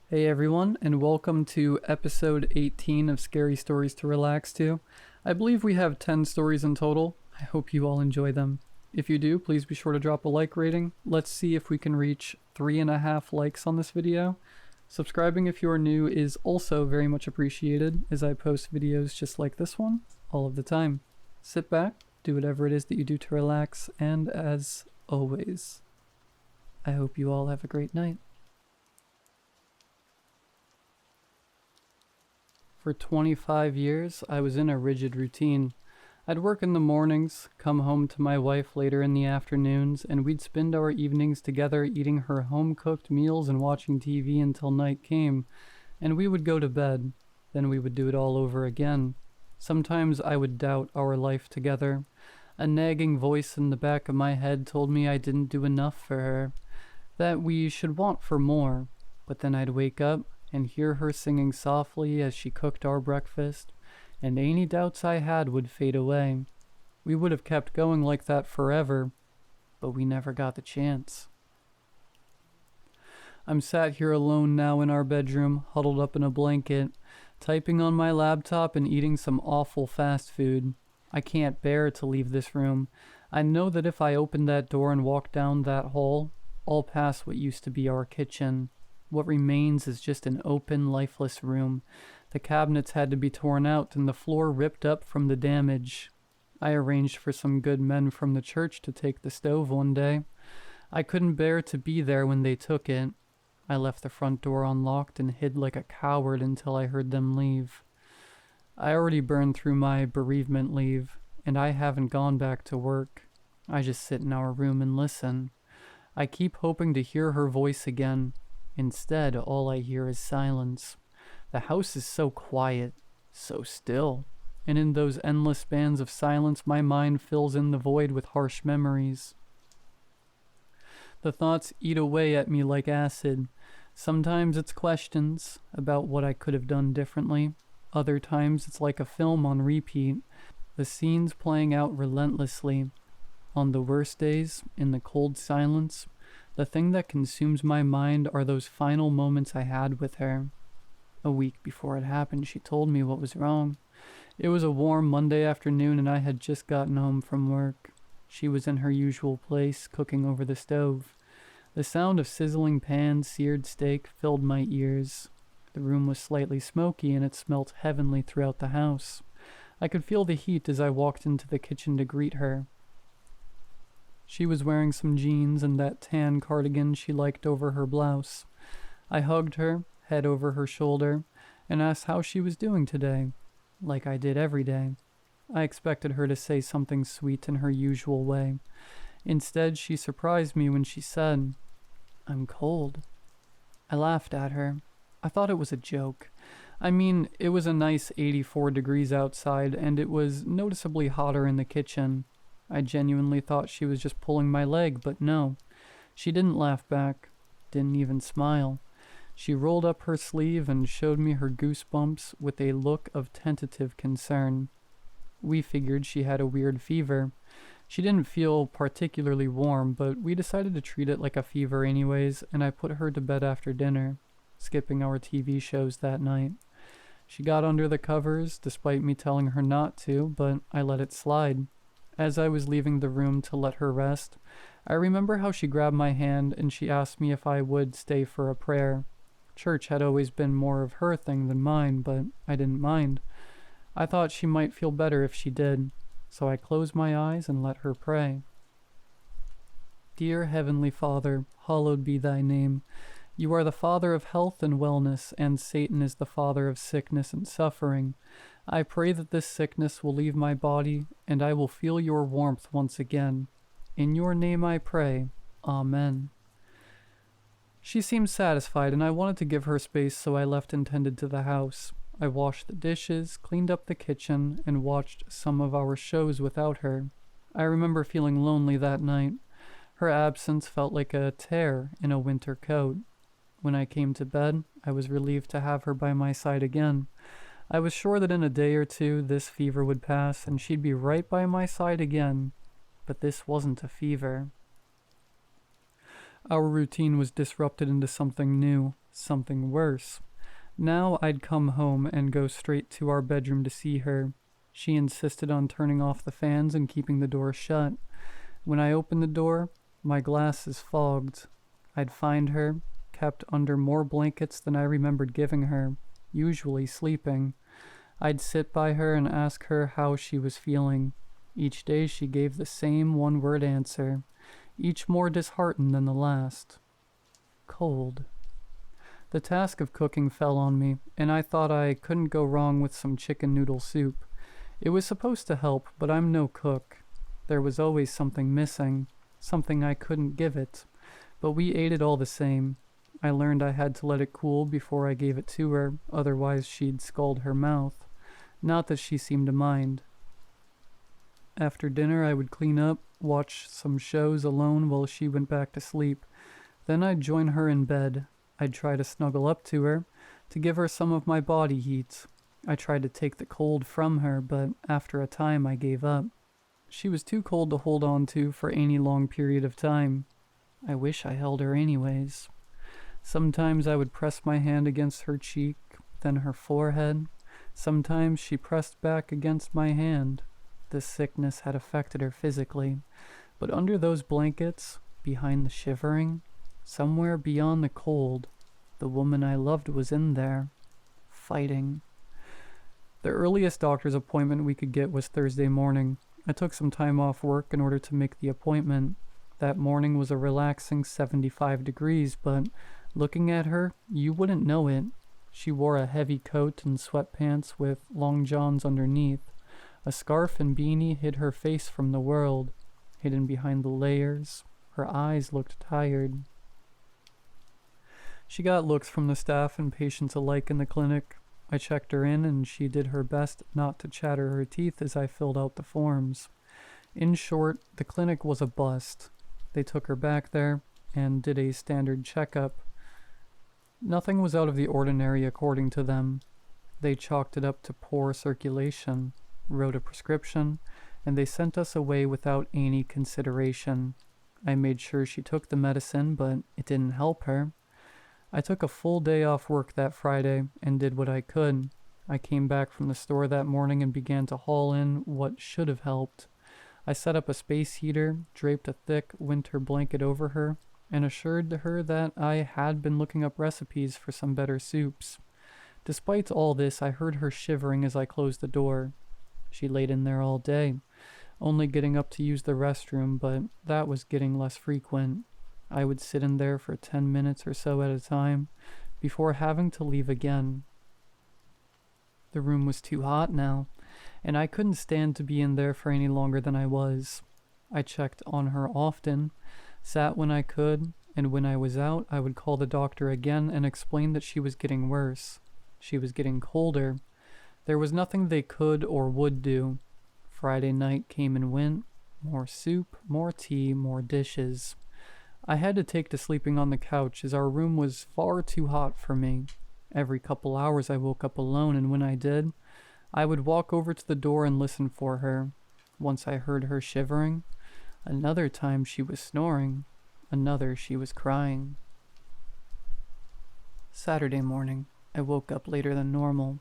Hey everyone, and welcome to episode 18 of Scary Stories to Relax To. I believe we have 10 stories in total. I hope you all enjoy them. If you do, please be sure to drop a like rating. Let's see if we can reach 3.5 likes on this video. Subscribing if you are new is also very much appreciated, as I post videos just like this one all of the time. Sit back, do whatever it is that you do to relax, and as always, I hope you all have a great night. For 25 years, I was in a rigid routine. I'd work in the mornings, come home to my wife later in the afternoons, and we'd spend our evenings together eating her home-cooked meals and watching TV until night came, and we would go to bed. Then we would do it all over again. Sometimes I would doubt our life together. A nagging voice in the back of my head told me I didn't do enough for her, that we should want for more. But then I'd wake up and hear her singing softly as she cooked our breakfast, and any doubts I had would fade away. We would have kept going like that forever, but we never got the chance. I'm sat here alone now in our bedroom, huddled up in a blanket, typing on my laptop and eating some awful fast food. I can't bear to leave this room. I know that if I open that door and walk down that hall, I'll pass what used to be our kitchen. What remains is just an open, lifeless room. The cabinets had to be torn out and the floor ripped up from the damage. I arranged for some good men from the church to take the stove one day. I couldn't bear to be there when they took it. I left the front door unlocked and hid like a coward until I heard them leave. I already burned through my bereavement leave, and I haven't gone back to work. I just sit in our room and listen. I keep hoping to hear her voice again. Instead, all I hear is silence. The house is so quiet, so still, and in those endless spans of silence my mind fills in the void with harsh memories. The thoughts eat away at me like acid. Sometimes it's questions about what I could have done differently. Other times it's like a film on repeat, the scenes playing out relentlessly. On the worst days, in the cold silence, the thing that consumes my mind are those final moments I had with her. A week before it happened, she told me what was wrong. It was a warm Monday afternoon and I had just gotten home from work. She was in her usual place, cooking over the stove. The sound of sizzling pans, seared steak filled my ears. The room was slightly smoky and it smelt heavenly throughout the house. I could feel the heat as I walked into the kitchen to greet her. She was wearing some jeans and that tan cardigan she liked over her blouse. I hugged her, head over her shoulder, and asked how she was doing today, like I did every day. I expected her to say something sweet in her usual way. Instead, she surprised me when she said, "I'm cold." I laughed at her. I thought it was a joke. I mean, it was a nice 84 degrees outside, and it was noticeably hotter in the kitchen. I genuinely thought she was just pulling my leg, but no. She didn't laugh back, didn't even smile. She rolled up her sleeve and showed me her goosebumps with a look of tentative concern. We figured she had a weird fever. She didn't feel particularly warm, but we decided to treat it like a fever anyways, and I put her to bed after dinner, skipping our TV shows that night. She got under the covers, despite me telling her not to, but I let it slide. As I was leaving the room to let her rest, I remember how she grabbed my hand and she asked me if I would stay for a prayer. Church had always been more of her thing than mine, but I didn't mind. I thought she might feel better if she did, so I closed my eyes and let her pray. Dear Heavenly Father, hallowed be thy name. You are the Father of health and wellness, and Satan is the father of sickness and suffering. I pray that this sickness will leave my body, and I will feel your warmth once again. In your name I pray. Amen. She seemed satisfied, and I wanted to give her space, so I left and tended to the house. I washed the dishes, cleaned up the kitchen, and watched some of our shows without her. I remember feeling lonely that night. Her absence felt like a tear in a winter coat. When I came to bed, I was relieved to have her by my side again. I was sure that in a day or two this fever would pass and she'd be right by my side again, but this wasn't a fever. Our routine was disrupted into something new, something worse. Now I'd come home and go straight to our bedroom to see her. She insisted on turning off the fans and keeping the door shut. When I opened the door, my glasses fogged. I'd find her, kept under more blankets than I remembered giving her, usually sleeping. I'd sit by her and ask her how she was feeling. Each day she gave the same one-word answer, each more disheartened than the last. Cold. The task of cooking fell on me, and I thought I couldn't go wrong with some chicken noodle soup. It was supposed to help, but I'm no cook. There was always something missing, something I couldn't give it. But we ate it all the same. I learned I had to let it cool before I gave it to her, otherwise she'd scald her mouth. Not that she seemed to mind. After dinner I would clean up, watch some shows alone while she went back to sleep. Then I'd join her in bed. I'd try to snuggle up to her, to give her some of my body heat. I tried to take the cold from her, but after a time I gave up. She was too cold to hold on to for any long period of time. I wish I held her anyways. Sometimes I would press my hand against her cheek, then her forehead. Sometimes she pressed back against my hand. The sickness had affected her physically, but under those blankets, behind the shivering, somewhere beyond the cold, the woman I loved was in there, fighting. The earliest doctor's appointment we could get was Thursday morning. I took some time off work in order to make the appointment. That morning was a relaxing 75 degrees, but looking at her, you wouldn't know it. She wore a heavy coat and sweatpants with long johns underneath. A scarf and beanie hid her face from the world. Hidden behind the layers, her eyes looked tired. She got looks from the staff and patients alike in the clinic. I checked her in, and she did her best not to chatter her teeth as I filled out the forms. In short, the clinic was a bust. They took her back there and did a standard checkup. Nothing was out of the ordinary according to them. They chalked it up to poor circulation, wrote a prescription, and they sent us away without any consideration. I made sure she took the medicine, but it didn't help her. I took a full day off work that Friday and did what I could. I came back from the store that morning and began to haul in what should have helped. I set up a space heater, draped a thick winter blanket over her, and assured her that I had been looking up recipes for some better soups. Despite all this, I heard her shivering as I closed the door. She laid in there all day, only getting up to use the restroom, but that was getting less frequent. I would sit in there for 10 minutes or so at a time, before having to leave again. The room was too hot now, and I couldn't stand to be in there for any longer than I was. I checked on her often, sat when I could, and when I was out, I would call the doctor again and explain that she was getting worse. She was getting colder. There was nothing they could or would do. Friday night came and went. More soup, more tea, more dishes. I had to take to sleeping on the couch as our room was far too hot for me. Every couple hours I woke up alone, and when I did, I would walk over to the door and listen for her. Once I heard her shivering. Another time she was snoring. Another she was crying. Saturday morning, I woke up later than normal.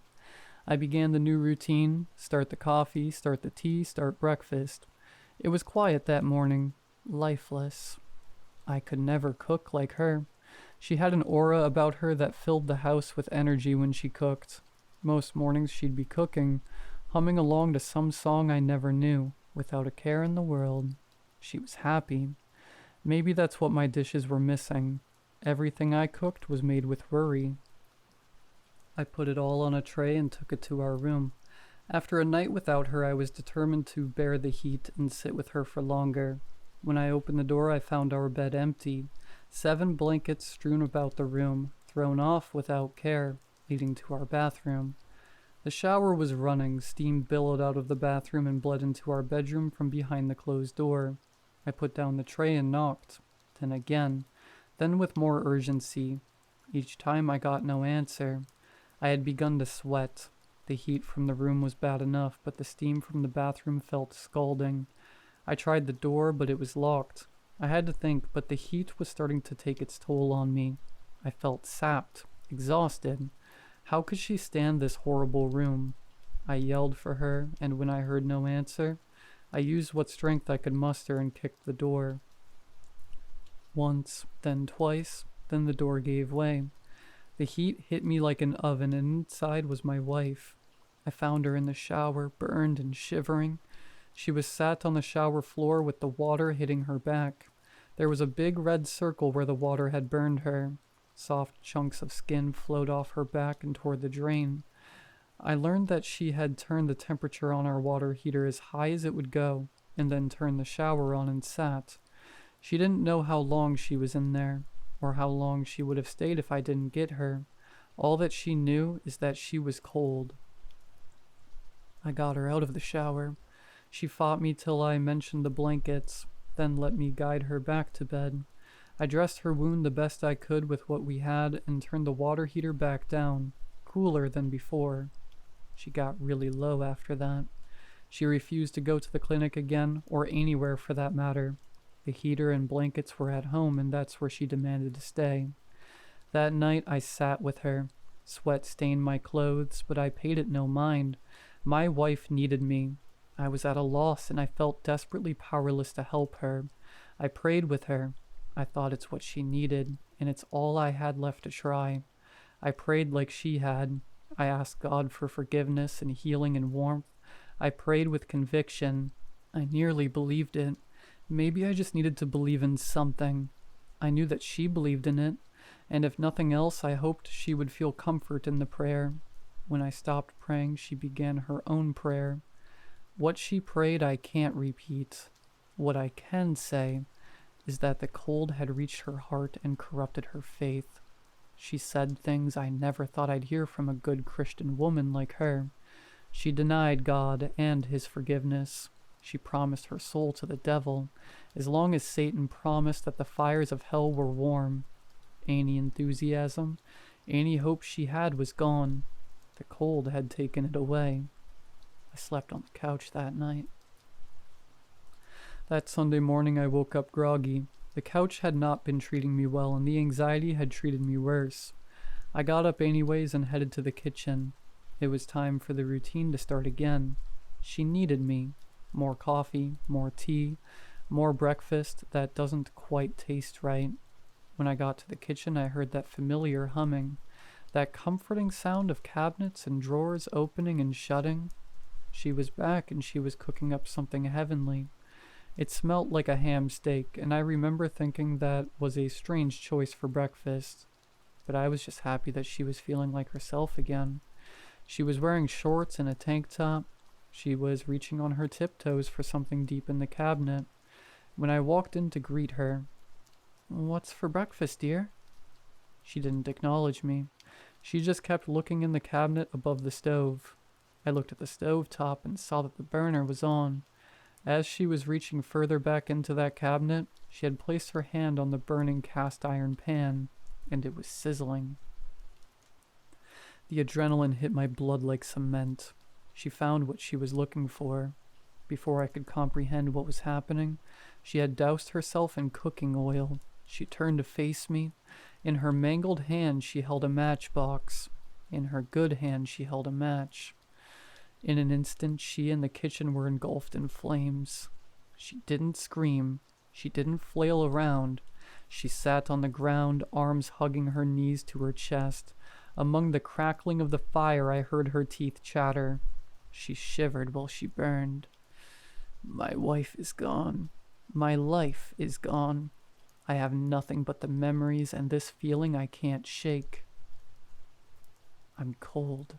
I began the new routine, start the coffee, start the tea, start breakfast. It was quiet that morning, lifeless. I could never cook like her. She had an aura about her that filled the house with energy when she cooked. Most mornings she'd be cooking, humming along to some song I never knew, without a care in the world. She was happy. Maybe that's what my dishes were missing. Everything I cooked was made with worry. I put it all on a tray and took it to our room. After a night without her, I was determined to bear the heat and sit with her for longer. When I opened the door, I found our bed empty. 7 blankets strewn about the room, thrown off without care, leading to our bathroom. The shower was running, steam billowed out of the bathroom and bled into our bedroom from behind the closed door. I put down the tray and knocked, then again, then with more urgency. Each time I got no answer. I had begun to sweat. The heat from the room was bad enough, but the steam from the bathroom felt scalding. I tried the door, but it was locked. I had to think, but the heat was starting to take its toll on me. I felt sapped, exhausted. How could she stand this horrible room? I yelled for her, and when I heard no answer, I used what strength I could muster and kicked the door. Once, then twice, then the door gave way. The heat hit me like an oven, and inside was my wife. I found her in the shower, burned and shivering. She was sat on the shower floor with the water hitting her back. There was a big red circle where the water had burned her. Soft chunks of skin flowed off her back and toward the drain. I learned that she had turned the temperature on our water heater as high as it would go, and then turned the shower on and sat. She didn't know how long she was in there, or how long she would have stayed if I didn't get her. All that she knew is that she was cold. I got her out of the shower. She fought me till I mentioned the blankets, then let me guide her back to bed. I dressed her wound the best I could with what we had and turned the water heater back down, cooler than before. She got really low after that. She refused to go to the clinic again, or anywhere for that matter. The heater and blankets were at home, and that's where she demanded to stay. That night I sat with her. Sweat stained my clothes, but I paid it no mind. My wife needed me. I was at a loss, and I felt desperately powerless to help her. I prayed with her. I thought it's what she needed, and it's all I had left to try. I prayed like she had. I asked God for forgiveness and healing and warmth. I prayed with conviction. I nearly believed it. Maybe I just needed to believe in something. I knew that she believed in it, and if nothing else, I hoped she would feel comfort in the prayer. When I stopped praying, she began her own prayer. What she prayed I can't repeat. What I can say is that the cold had reached her heart and corrupted her faith. She said things I never thought I'd hear from a good Christian woman like her. She denied God and his forgiveness. She promised her soul to the devil, as long as Satan promised that the fires of hell were warm. Any enthusiasm, any hope she had was gone. The cold had taken it away. I slept on the couch that night. That Sunday morning I woke up groggy. The couch had not been treating me well, and the anxiety had treated me worse. I got up anyways and headed to the kitchen. It was time for the routine to start again. She needed me. More coffee, more tea, more breakfast that doesn't quite taste right. When I got to the kitchen, I heard that familiar humming, that comforting sound of cabinets and drawers opening and shutting. She was back, and she was cooking up something heavenly. It smelt like a ham steak, and I remember thinking that was a strange choice for breakfast. But I was just happy that she was feeling like herself again. She was wearing shorts and a tank top. She was reaching on her tiptoes for something deep in the cabinet. When I walked in to greet her, "What's for breakfast, dear?" She didn't acknowledge me. She just kept looking in the cabinet above the stove. I looked at the stove top and saw that the burner was on. As she was reaching further back into that cabinet, she had placed her hand on the burning cast iron pan, and it was sizzling. The adrenaline hit my blood like cement. She found what she was looking for. Before I could comprehend what was happening, she had doused herself in cooking oil. She turned to face me. In her mangled hand she held a matchbox. In her good hand she held a match. In an instant she and the kitchen were engulfed in flames. She didn't scream. She didn't flail around. She sat on the ground, arms hugging her knees to her chest. Among the crackling of the fire I heard her teeth chatter. She shivered while she burned. My wife is gone. My life is gone. I have nothing but the memories and this feeling I can't shake. I'm cold.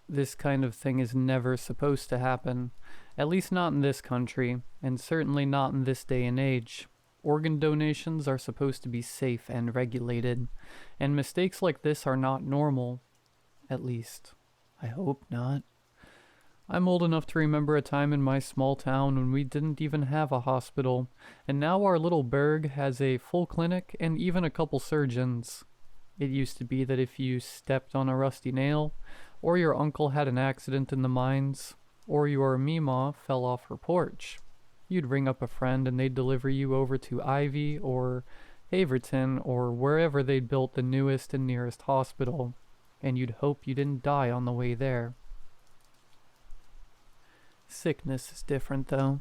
This kind of thing is never supposed to happen, at least not in this country, and certainly not in this day and age. Organ donations are supposed to be safe and regulated, and mistakes like this are not normal. At least, I hope not. I'm old enough to remember a time in my small town when we didn't even have a hospital, and now our little burg has a full clinic and even a couple surgeons. It used to be that if you stepped on a rusty nail, or your uncle had an accident in the mines, or your Meemaw fell off her porch, you'd ring up a friend and they'd deliver you over to Ivy or Haverton or wherever they'd built the newest and nearest hospital, and you'd hope you didn't die on the way there. Sickness is different, though.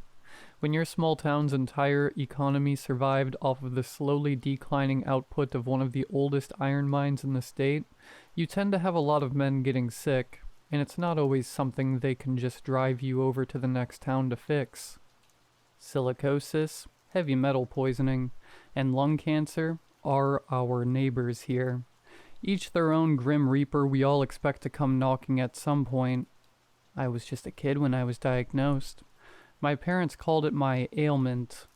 When your small town's entire economy survived off of the slowly declining output of one of the oldest iron mines in the state, you tend to have a lot of men getting sick, and it's not always something they can just drive you over to the next town to fix. Silicosis, heavy metal poisoning, and lung cancer are our neighbors here. Each their own grim reaper we all expect to come knocking at some point. I was just a kid when I was diagnosed. My parents called it my ailment,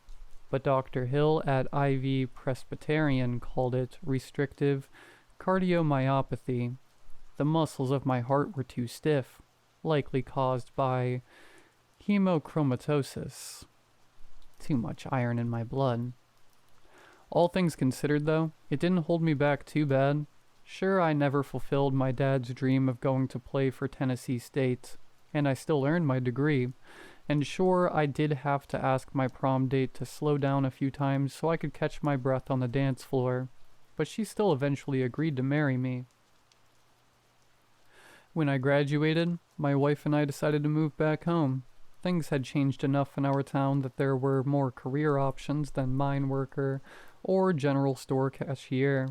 but Dr. Hill at IAmChristopherEther called it restrictive cardiomyopathy. The muscles of my heart were too stiff, likely caused by hemochromatosis. Too much iron in my blood. All things considered, though, it didn't hold me back too bad. Sure, I never fulfilled my dad's dream of going to play for Tennessee State, and I still earned my degree. And sure, I did have to ask my prom date to slow down a few times so I could catch my breath on the dance floor, but she still eventually agreed to marry me. When I graduated, my wife and I decided to move back home. Things had changed enough in our town that there were more career options than mine worker or general store cashier.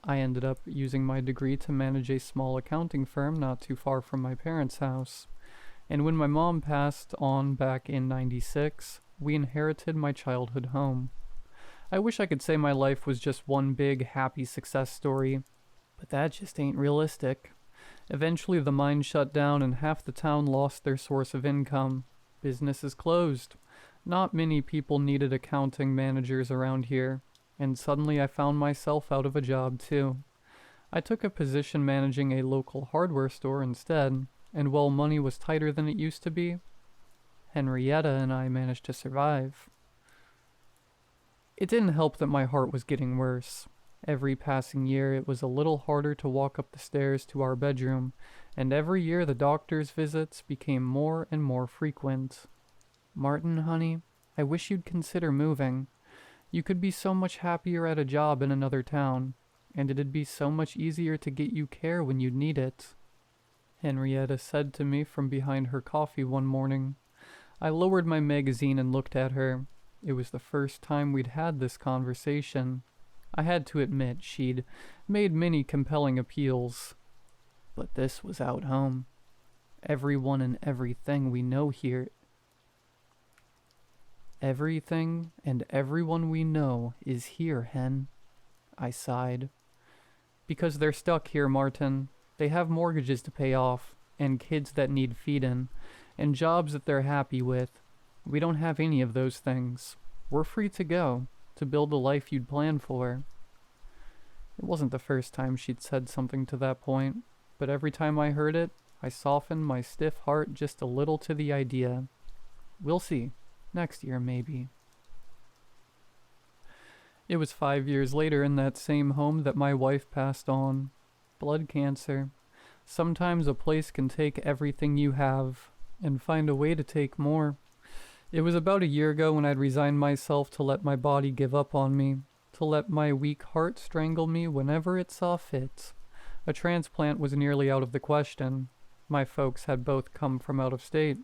I ended up using my degree to manage a small accounting firm not too far from my parents' house. And when my mom passed on back in '96, we inherited my childhood home. I wish I could say my life was just one big happy success story, but that just ain't realistic. Eventually the mine shut down and half the town lost their source of income. Businesses closed. Not many people needed accounting managers around here, and suddenly I found myself out of a job too. I took a position managing a local hardware store instead, and while money was tighter than it used to be, Henrietta and I managed to survive. It didn't help that my heart was getting worse. Every passing year it was a little harder to walk up the stairs to our bedroom, and every year the doctor's visits became more and more frequent. Martin, honey, I wish you'd consider moving. You could be so much happier at a job in another town, and it'd be so much easier to get you care when you'd need it. Henrietta said to me from behind her coffee one morning. I lowered my magazine and looked at her. It was the first time we'd had this conversation. I had to admit she'd made many compelling appeals. But this was out home. Everyone and everything we know here. Everything and everyone we know is here, Hen. I sighed. Because they're stuck here, Martin. They have mortgages to pay off, and kids that need feedin', and jobs that they're happy with. We don't have any of those things. We're free to go, to build the life you'd planned for. It wasn't the first time she'd said something to that point, but every time I heard it, I softened my stiff heart just a little to the idea. We'll see. Next year, maybe. It was 5 years later in that same home that my wife passed on. Blood cancer. Sometimes a place can take everything you have and find a way to take more. It was about a year ago when I'd resigned myself to let my body give up on me, to let my weak heart strangle me whenever it saw fit. A transplant was nearly out of the question. My folks had both come from out of state,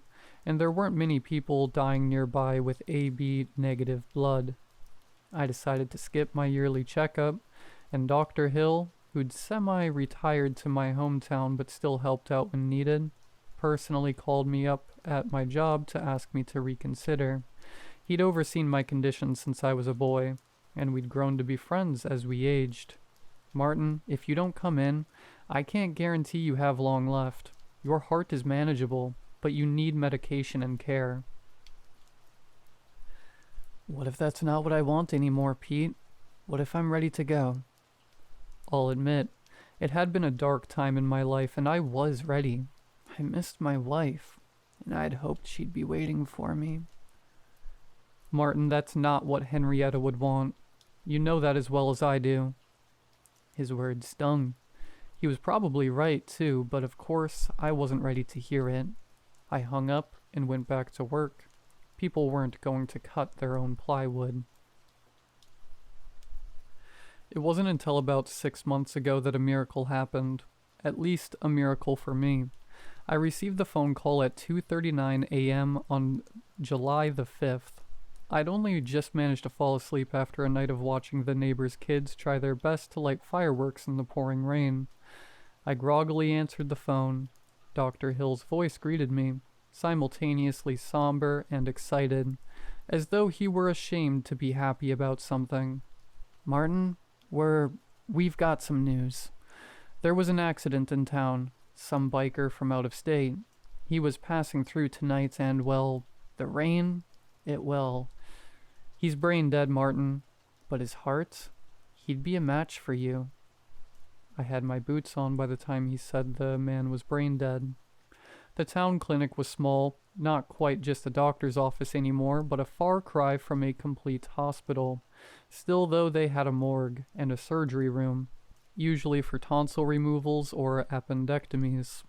and there weren't many people dying nearby with AB negative blood. I decided to skip my yearly checkup, and Dr. Hill, who'd semi-retired to my hometown but still helped out when needed, personally called me up at my job to ask me to reconsider. He'd overseen my condition since I was a boy, and we'd grown to be friends as we aged. Martin, if you don't come in, I can't guarantee you have long left. Your heart is manageable, but you need medication and care. What if that's not what I want anymore, Pete? What if I'm ready to go? I'll admit, it had been a dark time in my life, and I was ready. I missed my wife, and I'd hoped she'd be waiting for me. Martin, that's not what Henrietta would want. You know that as well as I do. His words stung. He was probably right, too, but of course I wasn't ready to hear it. I hung up and went back to work. People weren't going to cut their own plywood. It wasn't until about 6 months ago that a miracle happened. At least a miracle for me. I received the phone call at 2:39 a.m. on July the 5th. I'd only just managed to fall asleep after a night of watching the neighbors' kids try their best to light fireworks in the pouring rain. I groggily answered the phone. Dr. Hill's voice greeted me, simultaneously somber and excited, as though he were ashamed to be happy about something. "Martin, we've got some news. There was an accident in town. Some biker from out of state. He was passing through tonight and, well, the rain, he's brain dead, Martin. But his heart, he'd be a match for you." I had my boots on by the time he said the man was brain dead. The town clinic was small, not quite just a doctor's office anymore, but a far cry from a complete hospital. Still, though, they had a morgue and a surgery room, usually for tonsil removals or appendectomies.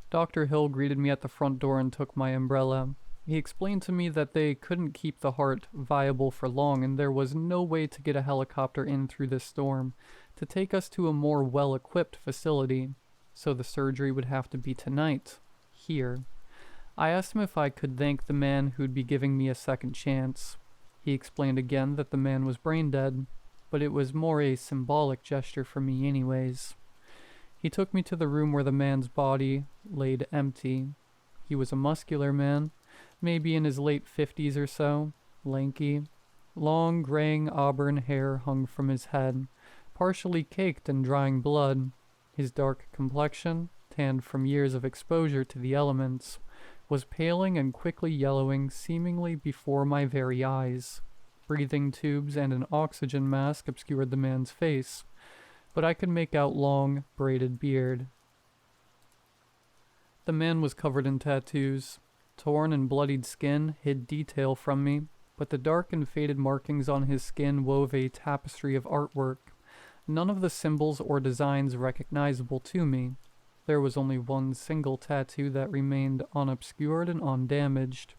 Dr. Hill greeted me at the front door and took my umbrella. He explained to me that they couldn't keep the heart viable for long and there was no way to get a helicopter in through this storm to take us to a more well-equipped facility, so the surgery would have to be tonight, here. I asked him if I could thank the man who'd be giving me a second chance. He explained again that the man was brain dead, but it was more a symbolic gesture for me anyways. He took me to the room where the man's body laid empty. He was a muscular man, maybe in his late 50s or so, lanky. Long graying auburn hair hung from his head, partially caked in drying blood. His dark complexion, tanned from years of exposure to the elements, was paling and quickly yellowing seemingly before my very eyes. Breathing tubes and an oxygen mask obscured the man's face, but I could make out long, braided beard. The man was covered in tattoos. Torn and bloodied skin hid detail from me, but the dark and faded markings on his skin wove a tapestry of artwork, none of the symbols or designs recognizable to me. There was only one single tattoo that remained unobscured and undamaged,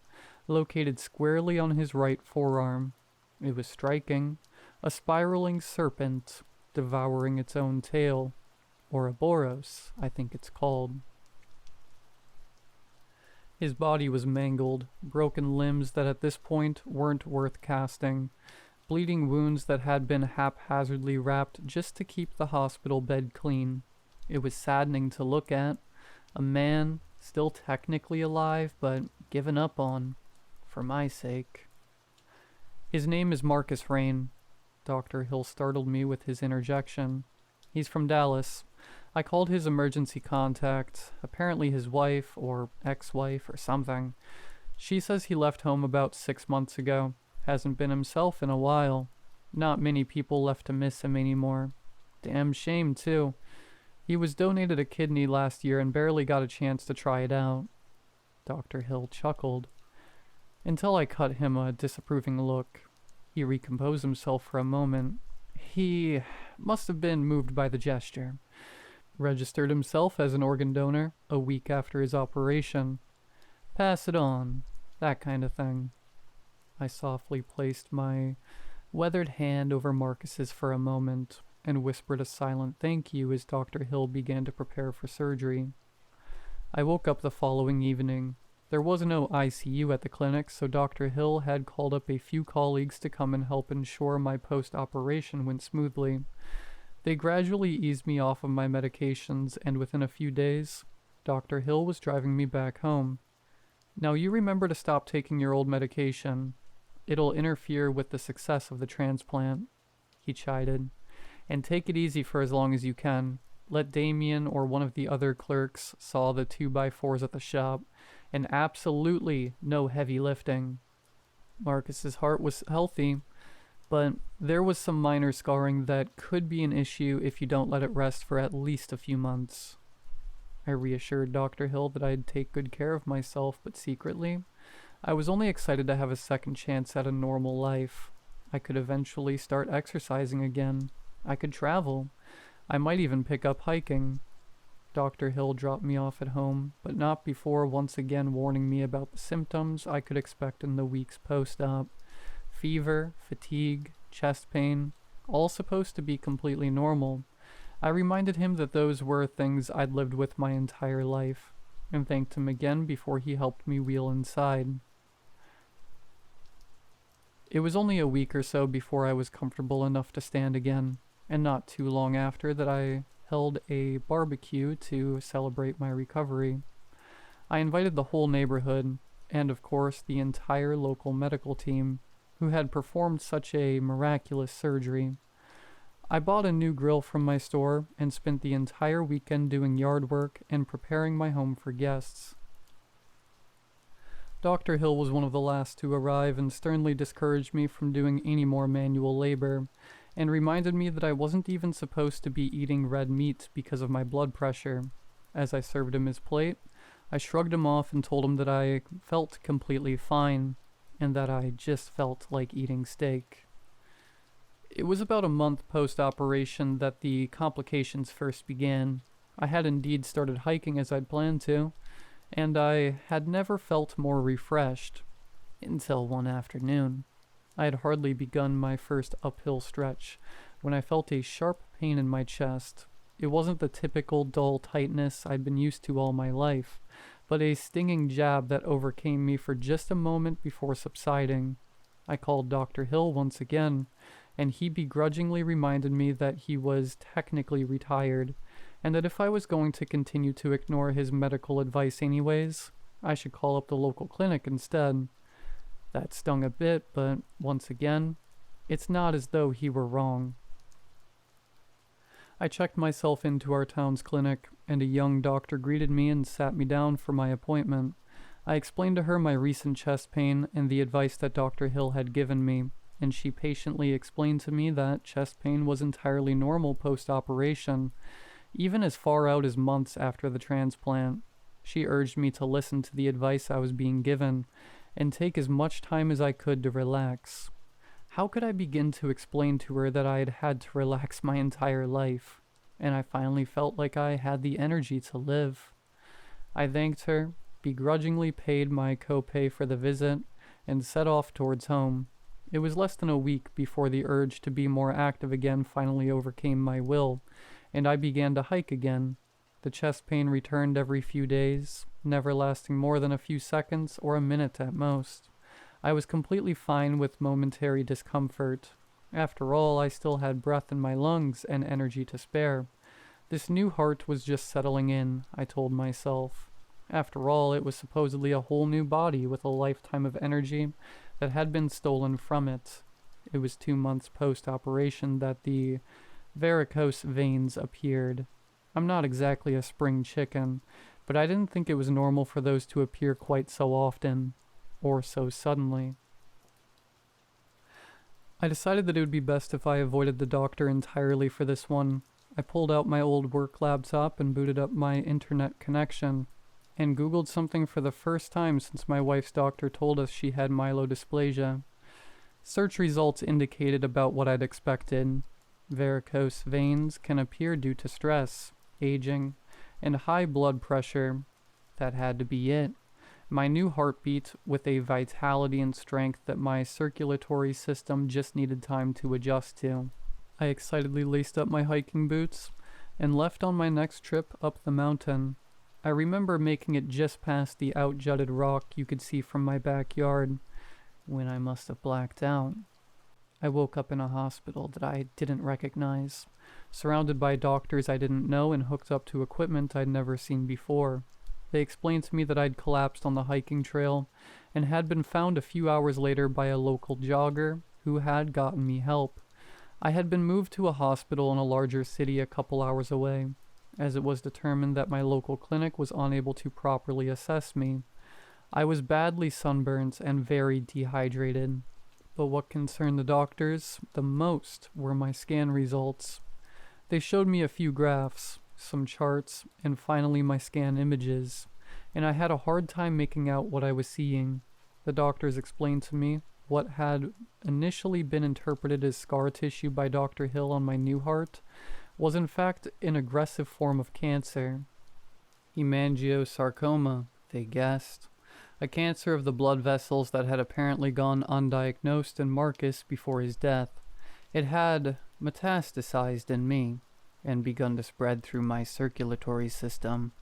located squarely on his right forearm. It was striking, a spiraling serpent, devouring its own tail. Ouroboros, I think it's called. His body was mangled, broken limbs that at this point weren't worth casting, bleeding wounds that had been haphazardly wrapped just to keep the hospital bed clean. It was saddening to look at. A man, still technically alive, but given up on, for my sake. "His name is Marcus Rain." Dr. Hill startled me with his interjection. "He's from Dallas. I called his emergency contact, apparently his wife, or ex-wife, or something. She says he left home about 6 months ago. Hasn't been himself in a while. Not many people left to miss him anymore. Damn shame, too. He was donated a kidney last year and barely got a chance to try it out." Dr. Hill chuckled. Until I cut him a disapproving look. He recomposed himself for a moment. He must have been moved by the gesture. Registered himself as an organ donor a week after his operation. Pass it on, that kind of thing. I softly placed my weathered hand over Marcus's for a moment and whispered a silent thank you as Dr. Hill began to prepare for surgery. I woke up the following evening. There was no ICU at the clinic, so Dr. Hill had called up a few colleagues to come and help ensure my post-operation went smoothly. They gradually eased me off of my medications, and within a few days, Dr. Hill was driving me back home. "Now you remember to stop taking your old medication. It'll interfere with the success of the transplant," he chided. "And take it easy for as long as you can. Let Damien or one of the other clerks saw the 2x4s at the shop, and absolutely no heavy lifting." Marcus's heart was healthy, but there was some minor scarring that could be an issue if you don't let it rest for at least a few months. I reassured Dr. Hill that I'd take good care of myself, but secretly, I was only excited to have a second chance at a normal life. I could eventually start exercising again. I could travel. I might even pick up hiking. Dr. Hill dropped me off at home, but not before once again warning me about the symptoms I could expect in the weeks post-op. Fever, fatigue, chest pain, all supposed to be completely normal. I reminded him that those were things I'd lived with my entire life, and thanked him again before he helped me wheel inside. It was only a week or so before I was comfortable enough to stand again, and not too long after that I held a barbecue to celebrate my recovery. I invited the whole neighborhood, and of course the entire local medical team, who had performed such a miraculous surgery. I bought a new grill from my store and spent the entire weekend doing yard work and preparing my home for guests. Dr. Hill was one of the last to arrive and sternly discouraged me from doing any more manual labor, and reminded me that I wasn't even supposed to be eating red meat because of my blood pressure. As I served him his plate, I shrugged him off and told him that I felt completely fine, and that I just felt like eating steak. It was about a month post-operation that the complications first began. I had indeed started hiking as I'd planned to, and I had never felt more refreshed, until one afternoon. I had hardly begun my first uphill stretch when I felt a sharp pain in my chest. It wasn't the typical dull tightness I'd been used to all my life, but a stinging jab that overcame me for just a moment before subsiding. I called Dr. Hill once again, and he begrudgingly reminded me that he was technically retired, and that if I was going to continue to ignore his medical advice anyways, I should call up the local clinic instead. That stung a bit, but once again, it's not as though he were wrong. I checked myself into our town's clinic, and a young doctor greeted me and sat me down for my appointment. I explained to her my recent chest pain and the advice that Dr. Hill had given me, and she patiently explained to me that chest pain was entirely normal post-operation, even as far out as months after the transplant. She urged me to listen to the advice I was being given, and take as much time as I could to relax. How could I begin to explain to her that I had had to relax my entire life, and I finally felt like I had the energy to live? I thanked her, begrudgingly paid my copay for the visit, and set off towards home. It was less than a week before the urge to be more active again finally overcame my will, and I began to hike again. The chest pain returned every few days, never lasting more than a few seconds or a minute at most. I was completely fine with momentary discomfort. After all, I still had breath in my lungs and energy to spare. This new heart was just settling in, I told myself. After all, it was supposedly a whole new body with a lifetime of energy that had been stolen from it. It was 2 months post-operation that the varicose veins appeared. I'm not exactly a spring chicken, but I didn't think it was normal for those to appear quite so often, or so suddenly. I decided that it would be best if I avoided the doctor entirely for this one. I pulled out my old work laptop and booted up my internet connection, and Googled something for the first time since my wife's doctor told us she had myelodysplasia. Search results indicated about what I'd expected. Varicose veins can appear due to stress, aging, and high blood pressure. That had to be it. My new heartbeat with a vitality and strength that my circulatory system just needed time to adjust to. I excitedly laced up my hiking boots and left on my next trip up the mountain. I remember making it just past the out-jutted rock you could see from my backyard, when I must have blacked out. I woke up in a hospital that I didn't recognize, surrounded by doctors I didn't know and hooked up to equipment I'd never seen before. They explained to me that I'd collapsed on the hiking trail and had been found a few hours later by a local jogger who had gotten me help. I had been moved to a hospital in a larger city a couple hours away, as it was determined that my local clinic was unable to properly assess me. I was badly sunburnt and very dehydrated, but what concerned the doctors the most were my scan results. They showed me a few graphs, some charts, and finally my scan images, and I had a hard time making out what I was seeing. The doctors explained to me what had initially been interpreted as scar tissue by Dr. Hill on my new heart was in fact an aggressive form of cancer. Hemangiosarcoma, they guessed. A cancer of the blood vessels that had apparently gone undiagnosed in Marcus before his death. It had metastasized in me and begun to spread through my circulatory system.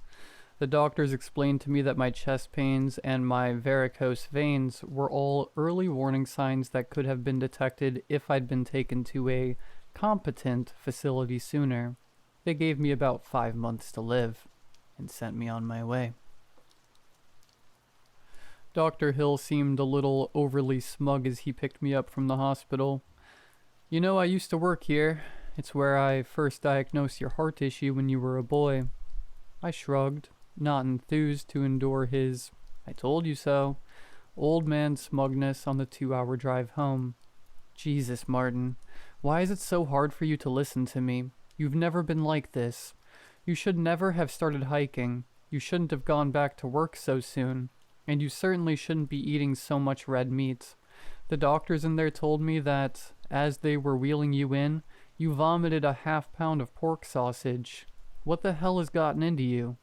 The doctors explained to me that my chest pains and my varicose veins were all early warning signs that could have been detected if I'd been taken to a competent facility sooner. They gave me about 5 months to live and sent me on my way. Dr. Hill seemed a little overly smug as he picked me up from the hospital. You know, I used to work here. It's where I first diagnosed your heart issue when you were a boy. I shrugged, not enthused to endure his, I told you so, old man smugness on the 2-hour drive home. Jesus, Martin, why is it so hard for you to listen to me? You've never been like this. You should never have started hiking. You shouldn't have gone back to work so soon. And you certainly shouldn't be eating so much red meat. The doctors in there told me that, as they were wheeling you in, you vomited a half-pound of pork sausage. What the hell has gotten into you?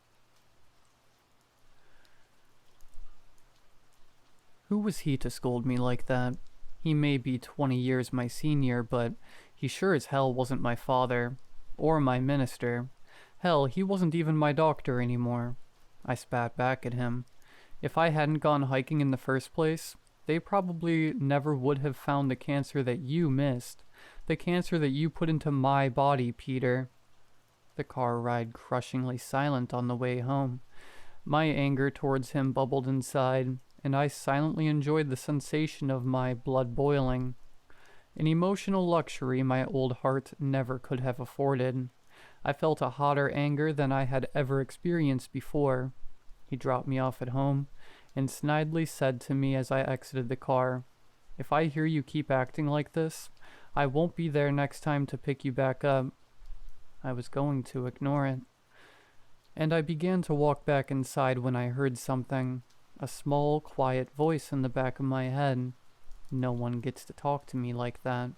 Who was he to scold me like that? He may be 20 years my senior, but he sure as hell wasn't my father. Or my minister. Hell, he wasn't even my doctor anymore. I spat back at him. If I hadn't gone hiking in the first place, they probably never would have found the cancer that you missed. The cancer that you put into my body, Peter. The car ride crushingly silent on the way home. My anger towards him bubbled inside, and I silently enjoyed the sensation of my blood boiling. An emotional luxury my old heart never could have afforded. I felt a hotter anger than I had ever experienced before. He dropped me off at home, and snidely said to me as I exited the car, "If I hear you keep acting like this, I won't be there next time to pick you back up." I was going to ignore it. And I began to walk back inside when I heard something, a small, quiet voice in the back of my head. No one gets to talk to me like that.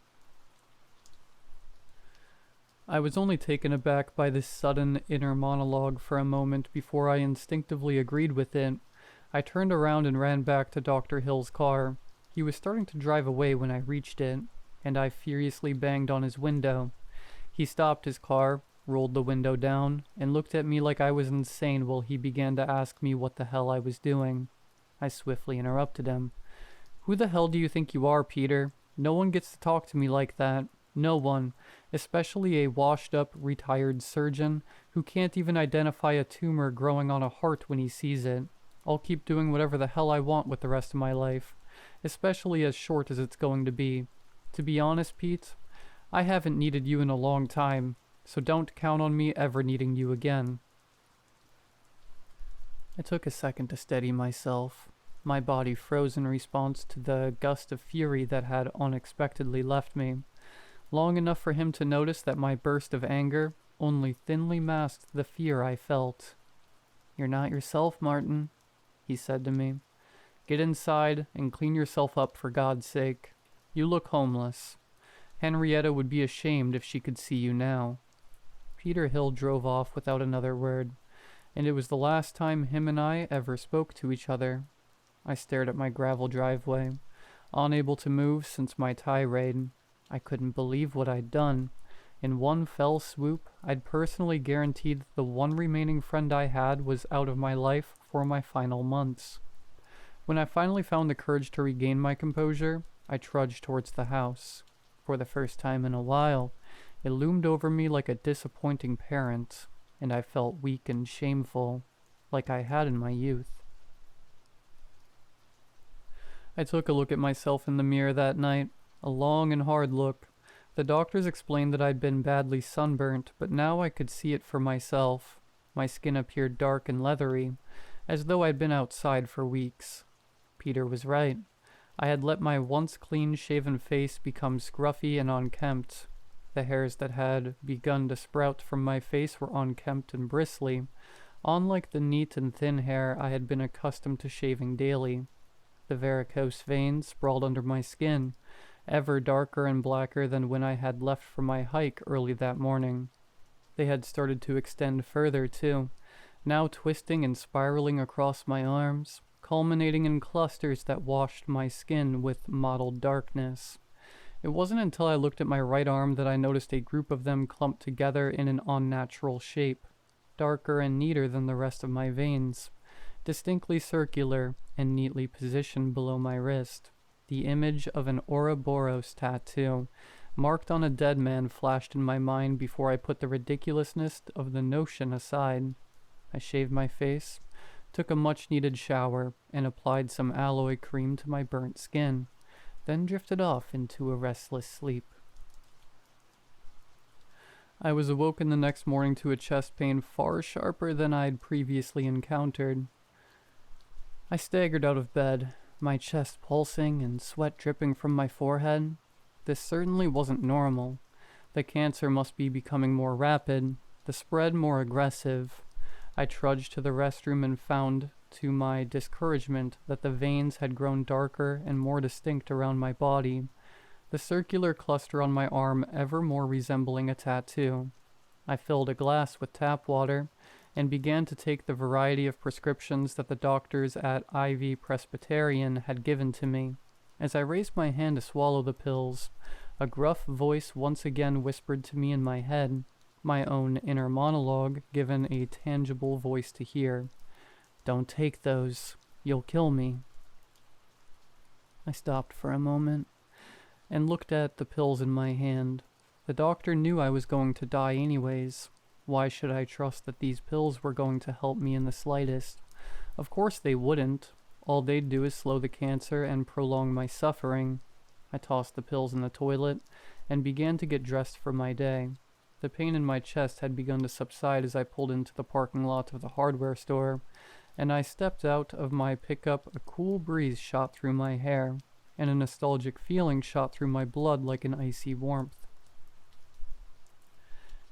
I was only taken aback by this sudden inner monologue for a moment before I instinctively agreed with it. I turned around and ran back to Dr. Hill's car. He was starting to drive away when I reached it, and I furiously banged on his window. He stopped his car, rolled the window down, and looked at me like I was insane while he began to ask me what the hell I was doing. I swiftly interrupted him. "Who the hell do you think you are, Peter? No one gets to talk to me like that. No one, especially a washed-up, retired surgeon who can't even identify a tumor growing on a heart when he sees it. I'll keep doing whatever the hell I want with the rest of my life, especially as short as it's going to be. To be honest, Pete, I haven't needed you in a long time, so don't count on me ever needing you again." I took a second to steady myself. My body froze in response to the gust of fury that had unexpectedly left me. Long enough for him to notice that my burst of anger only thinly masked the fear I felt. "You're not yourself, Martin," he said to me. "Get inside and clean yourself up for God's sake. You look homeless. Henrietta would be ashamed if she could see you now." Peter Hill drove off without another word, and it was the last time him and I ever spoke to each other. I stared at my gravel driveway, unable to move since my tirade. I couldn't believe what I'd done. In one fell swoop, I'd personally guaranteed that the one remaining friend I had was out of my life for my final months. When I finally found the courage to regain my composure, I trudged towards the house. For the first time in a while, it loomed over me like a disappointing parent, and I felt weak and shameful, like I had in my youth. I took a look at myself in the mirror that night, a long and hard look. The doctors explained that I'd been badly sunburnt, but now I could see it for myself. My skin appeared dark and leathery, as though I'd been outside for weeks. Peter was right. I had let my once clean-shaven face become scruffy and unkempt. The hairs that had begun to sprout from my face were unkempt and bristly, unlike the neat and thin hair I had been accustomed to shaving daily. The varicose veins sprawled under my skin, ever darker and blacker than when I had left for my hike early that morning. They had started to extend further, too, now twisting and spiraling across my arms, culminating in clusters that washed my skin with mottled darkness. It wasn't until I looked at my right arm that I noticed a group of them clumped together in an unnatural shape, darker and neater than the rest of my veins, distinctly circular and neatly positioned below my wrist. The image of an Ouroboros tattoo, marked on a dead man, flashed in my mind before I put the ridiculousness of the notion aside. I shaved my face, took a much-needed shower, and applied some alloy cream to my burnt skin, then drifted off into a restless sleep. I was awoken the next morning to a chest pain far sharper than I had previously encountered. I staggered out of bed, my chest pulsing and sweat dripping from my forehead. This certainly wasn't normal. The cancer must be becoming more rapid, the spread more aggressive. I trudged to the restroom and found, to my discouragement, that the veins had grown darker and more distinct around my body, the circular cluster on my arm ever more resembling a tattoo. I filled a glass with tap water and began to take the variety of prescriptions that the doctors at IAmChristopherEther had given to me. As I raised my hand to swallow the pills, a gruff voice once again whispered to me in my head, my own inner monologue given a tangible voice to hear. "Don't take those. You'll kill me." I stopped for a moment and looked at the pills in my hand. The doctor knew I was going to die anyways. Why should I trust that these pills were going to help me in the slightest? Of course they wouldn't. All they'd do is slow the cancer and prolong my suffering. I tossed the pills in the toilet and began to get dressed for my day. The pain in my chest had begun to subside as I pulled into the parking lot of the hardware store, and I stepped out of my pickup. A cool breeze shot through my hair, and a nostalgic feeling shot through my blood like an icy warmth.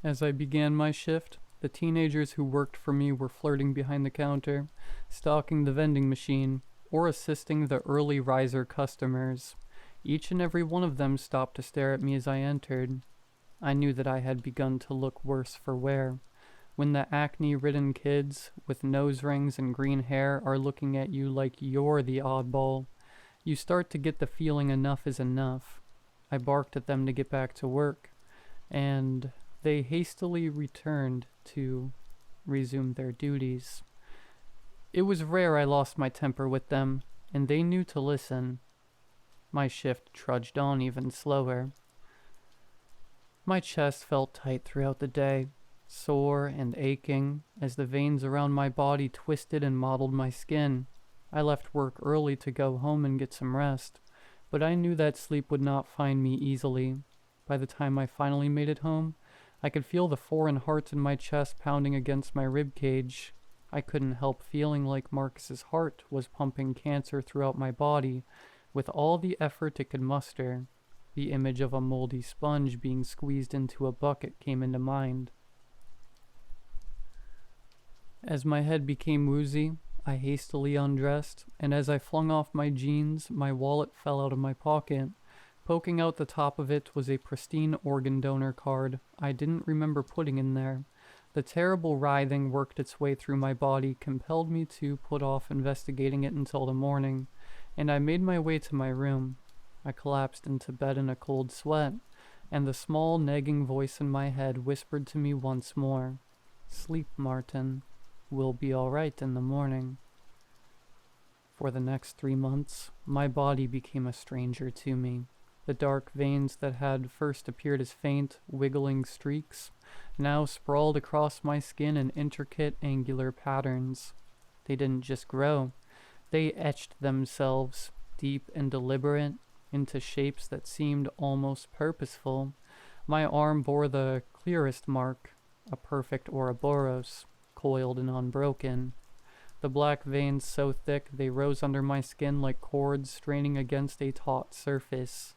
As I began my shift, the teenagers who worked for me were flirting behind the counter, stocking the vending machine, or assisting the early riser customers. Each and every one of them stopped to stare at me as I entered. I knew that I had begun to look worse for wear. When the acne-ridden kids with nose rings and green hair are looking at you like you're the oddball, you start to get the feeling enough is enough. I barked at them to get back to work, and they hastily returned to resume their duties. It was rare I lost my temper with them, and they knew to listen. My shift trudged on even slower. My chest felt tight throughout the day, sore and aching, as the veins around my body twisted and mottled my skin. I left work early to go home and get some rest, but I knew that sleep would not find me easily. By the time I finally made it home, I could feel the foreign heart in my chest pounding against my rib cage. I couldn't help feeling like Marcus's heart was pumping cancer throughout my body with all the effort it could muster. The image of a moldy sponge being squeezed into a bucket came into mind. As my head became woozy, I hastily undressed, and as I flung off my jeans, my wallet fell out of my pocket. Poking out the top of it was a pristine organ donor card I didn't remember putting in there. The terrible writhing worked its way through my body, compelled me to put off investigating it until the morning, and I made my way to my room. I collapsed into bed in a cold sweat, and the small nagging voice in my head whispered to me once more, "Sleep, Martin. We'll be all right in the morning." For the next 3 months, my body became a stranger to me. The dark veins that had first appeared as faint, wiggling streaks now sprawled across my skin in intricate, angular patterns. They didn't just grow. They etched themselves, deep and deliberate, into shapes that seemed almost purposeful. My arm bore the clearest mark, a perfect Ouroboros, coiled and unbroken. The black veins so thick they rose under my skin like cords straining against a taut surface.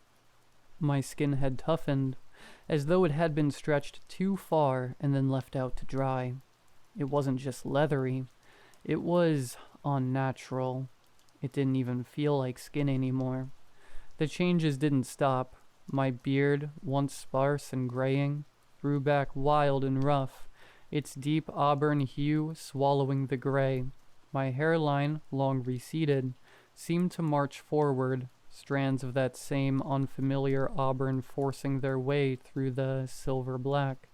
My skin had toughened, as though it had been stretched too far and then left out to dry. It wasn't just leathery, it was unnatural. It didn't even feel like skin anymore. The changes didn't stop. My beard, once sparse and graying, grew back wild and rough, its deep auburn hue swallowing the gray. My hairline, long receded, seemed to march forward, strands of that same unfamiliar auburn forcing their way through the silver black.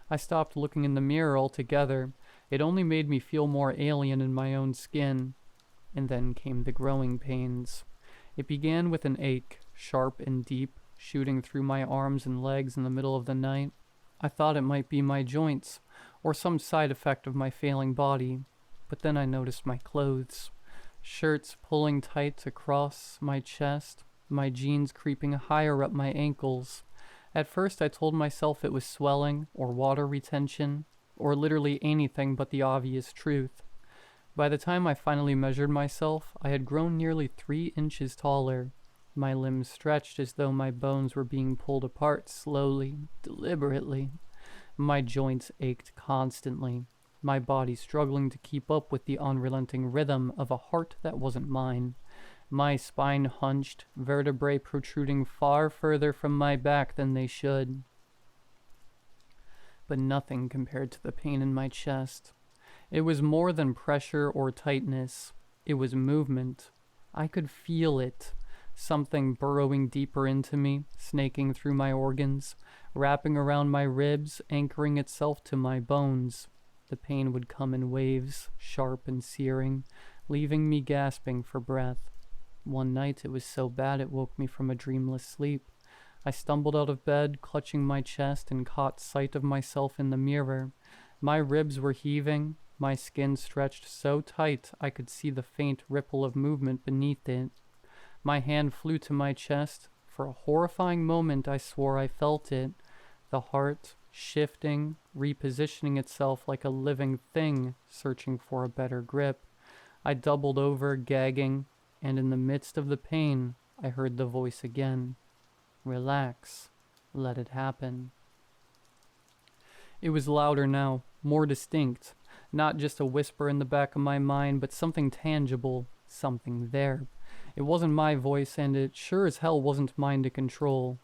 I stopped looking in the mirror altogether. It only made me feel more alien in my own skin. And then came the growing pains. It began with an ache, sharp and deep, shooting through my arms and legs in the middle of the night. I thought it might be my joints, or some side effect of my failing body. But then I noticed my clothes. Shirts pulling tight across my chest, my jeans creeping higher up my ankles. At first I told myself it was swelling, or water retention, or literally anything but the obvious truth. By the time I finally measured myself, I had grown nearly 3 inches taller. My limbs stretched as though my bones were being pulled apart slowly, deliberately. My joints ached constantly, my body struggling to keep up with the unrelenting rhythm of a heart that wasn't mine. My spine hunched, vertebrae protruding far further from my back than they should. But nothing compared to the pain in my chest. It was more than pressure or tightness. It was movement. I could feel it. Something burrowing deeper into me, snaking through my organs, wrapping around my ribs, anchoring itself to my bones. The pain would come in waves, sharp and searing, leaving me gasping for breath. One night it was so bad it woke me from a dreamless sleep. I stumbled out of bed, clutching my chest, and caught sight of myself in the mirror. My ribs were heaving, my skin stretched so tight I could see the faint ripple of movement beneath it. My hand flew to my chest. For a horrifying moment I swore I felt it. The heart, shifting, repositioning itself like a living thing, searching for a better grip. I doubled over, gagging, and in the midst of the pain, I heard the voice again. Relax. Let it happen. It was louder now, more distinct. Not just a whisper in the back of my mind, but something tangible, something there. It wasn't my voice, and it sure as hell wasn't mine to control.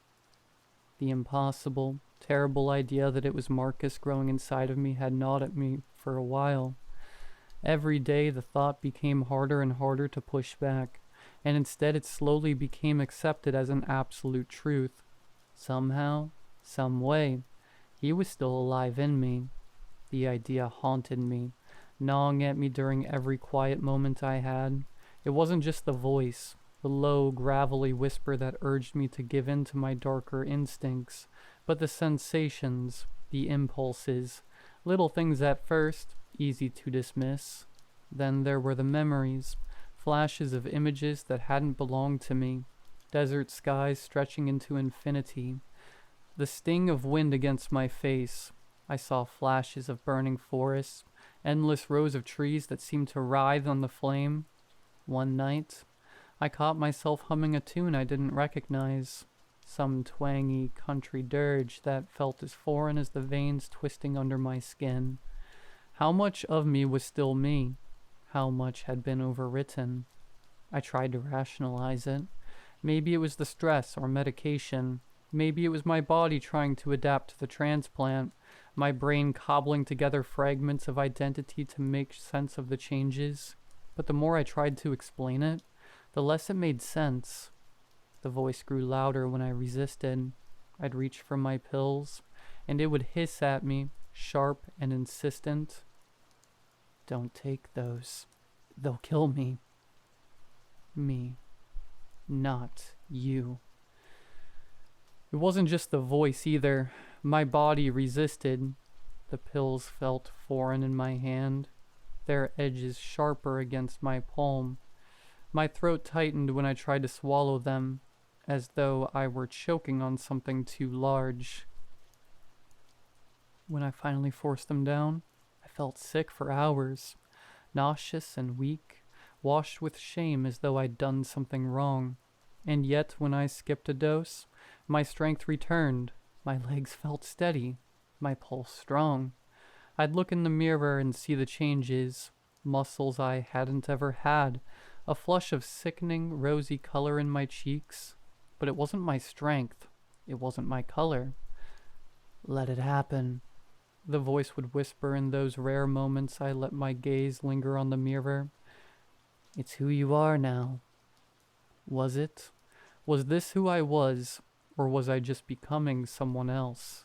The impossible, terrible idea that it was Marcus growing inside of me had gnawed at me for a while. Every day the thought became harder and harder to push back, and instead it slowly became accepted as an absolute truth. Somehow, some way, he was still alive in me. The idea haunted me, gnawing at me during every quiet moment I had. It wasn't just the voice, the low, gravelly whisper that urged me to give in to my darker instincts, but the sensations, the impulses, little things at first, easy to dismiss. Then there were the memories, flashes of images that hadn't belonged to me, desert skies stretching into infinity. The sting of wind against my face. I saw flashes of burning forests, endless rows of trees that seemed to writhe on the flame. One night, I caught myself humming a tune I didn't recognize, some twangy country dirge that felt as foreign as the veins twisting under my skin. How much of me was still me? How much had been overwritten? I tried to rationalize it. Maybe it was the stress or medication. Maybe it was my body trying to adapt to the transplant, my brain cobbling together fragments of identity to make sense of the changes. But the more I tried to explain it, the less it made sense. The voice grew louder when I resisted. I'd reach for my pills, and it would hiss at me, sharp and insistent. Don't take those. They'll kill me. Me. Not you. It wasn't just the voice either. My body resisted. The pills felt foreign in my hand, their edges sharper against my palm. My throat tightened when I tried to swallow them, as though I were choking on something too large. When I finally forced them down, I felt sick for hours, nauseous and weak, washed with shame as though I'd done something wrong. And yet, when I skipped a dose, my strength returned. My legs felt steady, my pulse strong. I'd look in the mirror and see the changes, muscles I hadn't ever had, a flush of sickening, rosy color in my cheeks. But it wasn't my strength. It wasn't my color. Let it happen. The voice would whisper in those rare moments I let my gaze linger on the mirror. It's who you are now. Was it? Was this who I was, or was I just becoming someone else?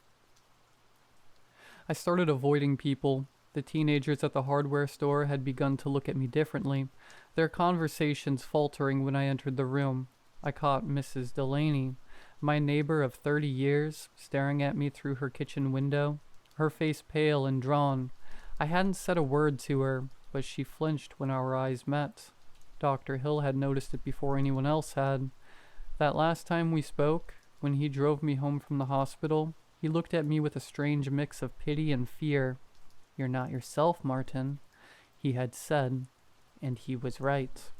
I started avoiding people. The teenagers at the hardware store had begun to look at me differently, their conversations faltering when I entered the room. I caught Mrs. Delaney, my neighbor of 30 years, staring at me through her kitchen window, her face pale and drawn. I hadn't said a word to her, but she flinched when our eyes met. Dr. Hill had noticed it before anyone else had. That last time we spoke, when he drove me home from the hospital, he looked at me with a strange mix of pity and fear. You're not yourself, Martin, he had said, and he was right.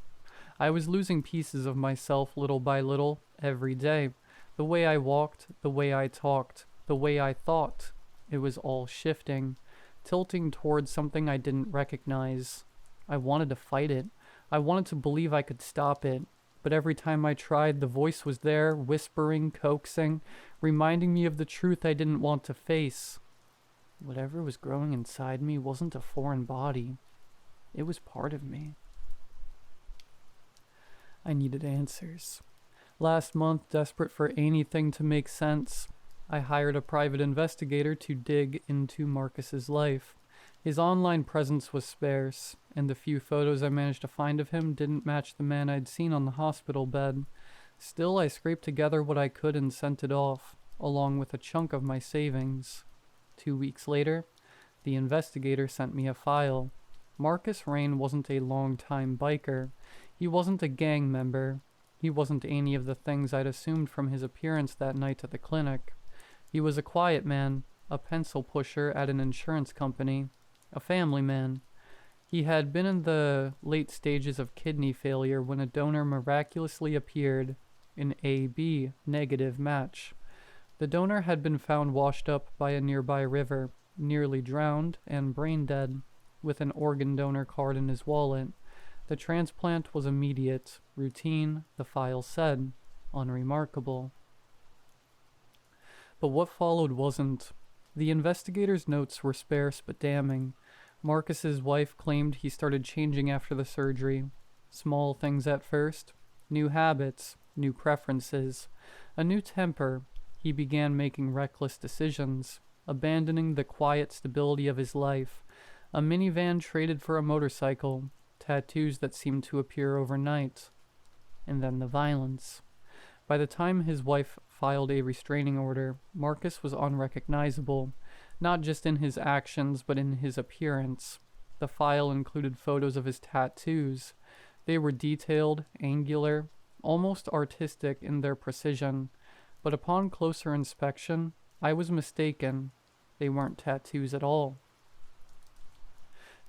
I was losing pieces of myself little by little, every day. The way I walked, the way I talked, the way I thought. It was all shifting, tilting towards something I didn't recognize. I wanted to fight it. I wanted to believe I could stop it. But every time I tried, the voice was there, whispering, coaxing, reminding me of the truth I didn't want to face. Whatever was growing inside me wasn't a foreign body. It was part of me. I needed answers. Last month, desperate for anything to make sense, I hired a private investigator to dig into Marcus's life. His online presence was sparse, and the few photos I managed to find of him didn't match the man I'd seen on the hospital bed. Still, I scraped together what I could and sent it off, along with a chunk of my savings. 2 weeks later, the investigator sent me a file. Marcus Rain wasn't a long-time biker. He wasn't a gang member. He wasn't any of the things I'd assumed from his appearance that night at the clinic. He was a quiet man, a pencil pusher at an insurance company, a family man. He had been in the late stages of kidney failure when a donor miraculously appeared, an AB negative match. The donor had been found washed up by a nearby river, nearly drowned and brain dead, with an organ donor card in his wallet. The transplant was immediate, routine, the file said, unremarkable. But what followed wasn't. The investigator's notes were sparse but damning. Marcus's wife claimed he started changing after the surgery. Small things at first. New habits, new preferences, a new temper. He began making reckless decisions, abandoning the quiet stability of his life. A minivan traded for a motorcycle, tattoos that seemed to appear overnight. And then the violence. By the time his wife filed a restraining order, Marcus was unrecognizable, not just in his actions but in his appearance. The file included photos of his tattoos. They were detailed, angular, almost artistic in their precision, but upon closer inspection, I was mistaken. They weren't tattoos at all.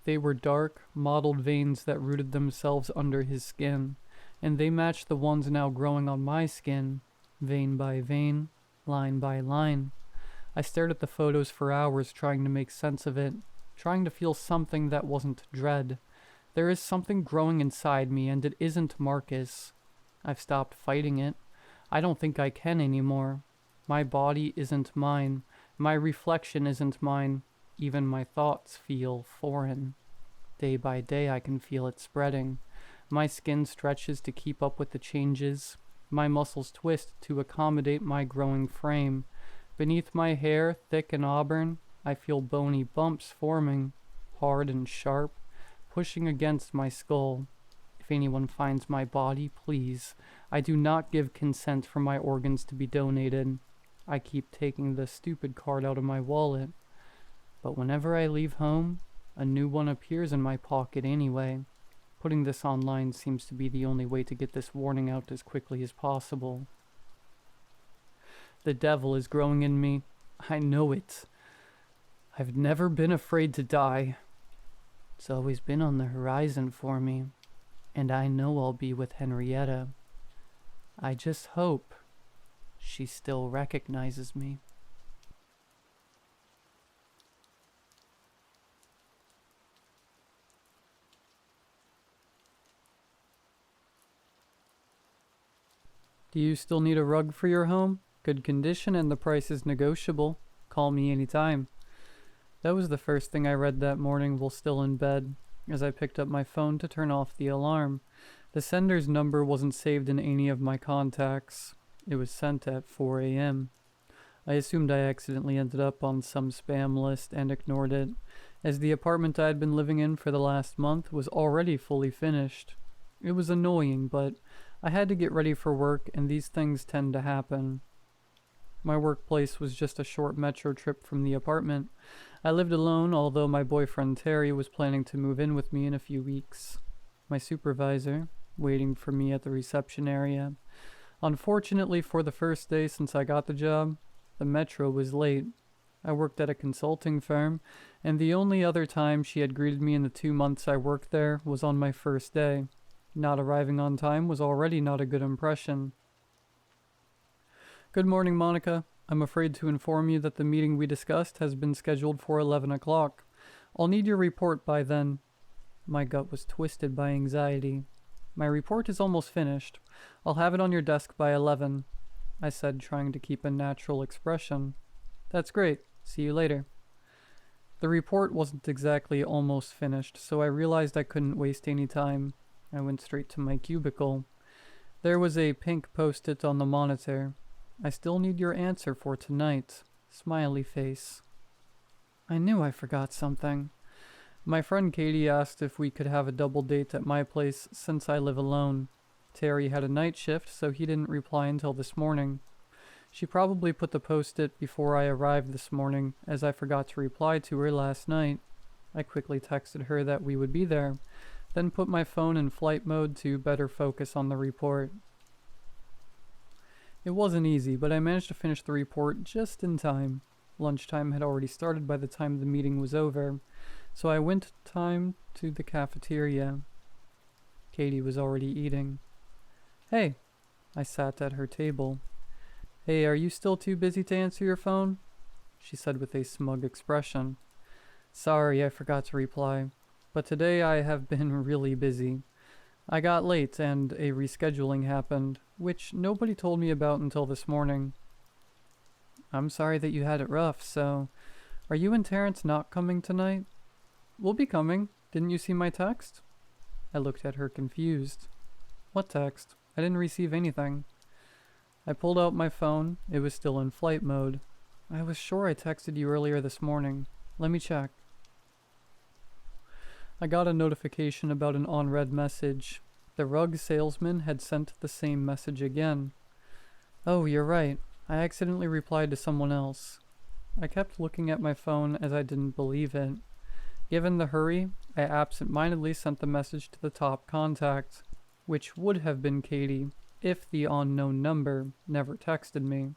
They were dark, mottled veins that rooted themselves under his skin, and they matched the ones now growing on my skin, vein by vein, line by line. I stared at the photos for hours trying to make sense of it, trying to feel something that wasn't dread. There is something growing inside me, and it isn't Marcus. I've stopped fighting it. I don't think I can anymore. My body isn't mine. My reflection isn't mine. Even my thoughts feel foreign. Day by day I can feel it spreading. My skin stretches to keep up with the changes. My muscles twist to accommodate my growing frame. Beneath my hair, thick and auburn, I feel bony bumps forming, hard and sharp, pushing against my skull. If anyone finds my body, please. I do not give consent for my organs to be donated. I keep taking the stupid card out of my wallet. But whenever I leave home, a new one appears in my pocket anyway. Putting this online seems to be the only way to get this warning out as quickly as possible. The devil is growing in me. I know it. I've never been afraid to die. It's always been on the horizon for me, and I know I'll be with Henrietta. I just hope she still recognizes me. Do you still need a rug for your home? Good condition and the price is negotiable. Call me anytime. That was the first thing I read that morning while still in bed, as I picked up my phone to turn off the alarm. The sender's number wasn't saved in any of my contacts. It was sent at 4 a.m. I assumed I accidentally ended up on some spam list and ignored it, as the apartment I had been living in for the last month was already fully finished. It was annoying, but I had to get ready for work, and these things tend to happen. My workplace was just a short metro trip from the apartment. I lived alone, although my boyfriend Terry was planning to move in with me in a few weeks. My supervisor, waiting for me at the reception area. Unfortunately, for the first day since I got the job, the metro was late. I worked at a consulting firm, and the only other time she had greeted me in the 2 months I worked there was on my first day. Not arriving on time was already not a good impression. Good morning, Monica. I'm afraid to inform you that the meeting we discussed has been scheduled for 11 o'clock. I'll need your report by then. My gut was twisted by anxiety. My report is almost finished. I'll have it on your desk by 11, I said, trying to keep a natural expression. That's great. See you later. The report wasn't exactly almost finished, so I realized I couldn't waste any time. I went straight to my cubicle. There was a pink post-it on the monitor. I still need your answer for tonight. Smiley face. I knew I forgot something. My friend Katie asked if we could have a double date at my place since I live alone. Terry had a night shift, so he didn't reply until this morning. She probably put the post-it before I arrived this morning, as I forgot to reply to her last night. I quickly texted her that we would be there, then put my phone in flight mode to better focus on the report. It wasn't easy, but I managed to finish the report just in time. Lunchtime had already started by the time the meeting was over, so I went time to the cafeteria. Katie was already eating. Hey, I sat at her table. Hey, are you still too busy to answer your phone? She said with a smug expression. Sorry, I forgot to reply, but today I have been really busy. I got late and a rescheduling happened, which nobody told me about until this morning. I'm sorry that you had it rough, so... Are you and Terrence not coming tonight? We'll be coming. Didn't you see my text? I looked at her confused. What text? I didn't receive anything. I pulled out my phone. It was still in flight mode. I was sure I texted you earlier this morning. Let me check. I got a notification about an unread message. The rug salesman had sent the same message again. Oh, you're right. I accidentally replied to someone else. I kept looking at my phone as I didn't believe it. Given the hurry, I absent-mindedly sent the message to the top contact, which would have been Katie if the unknown number never texted me.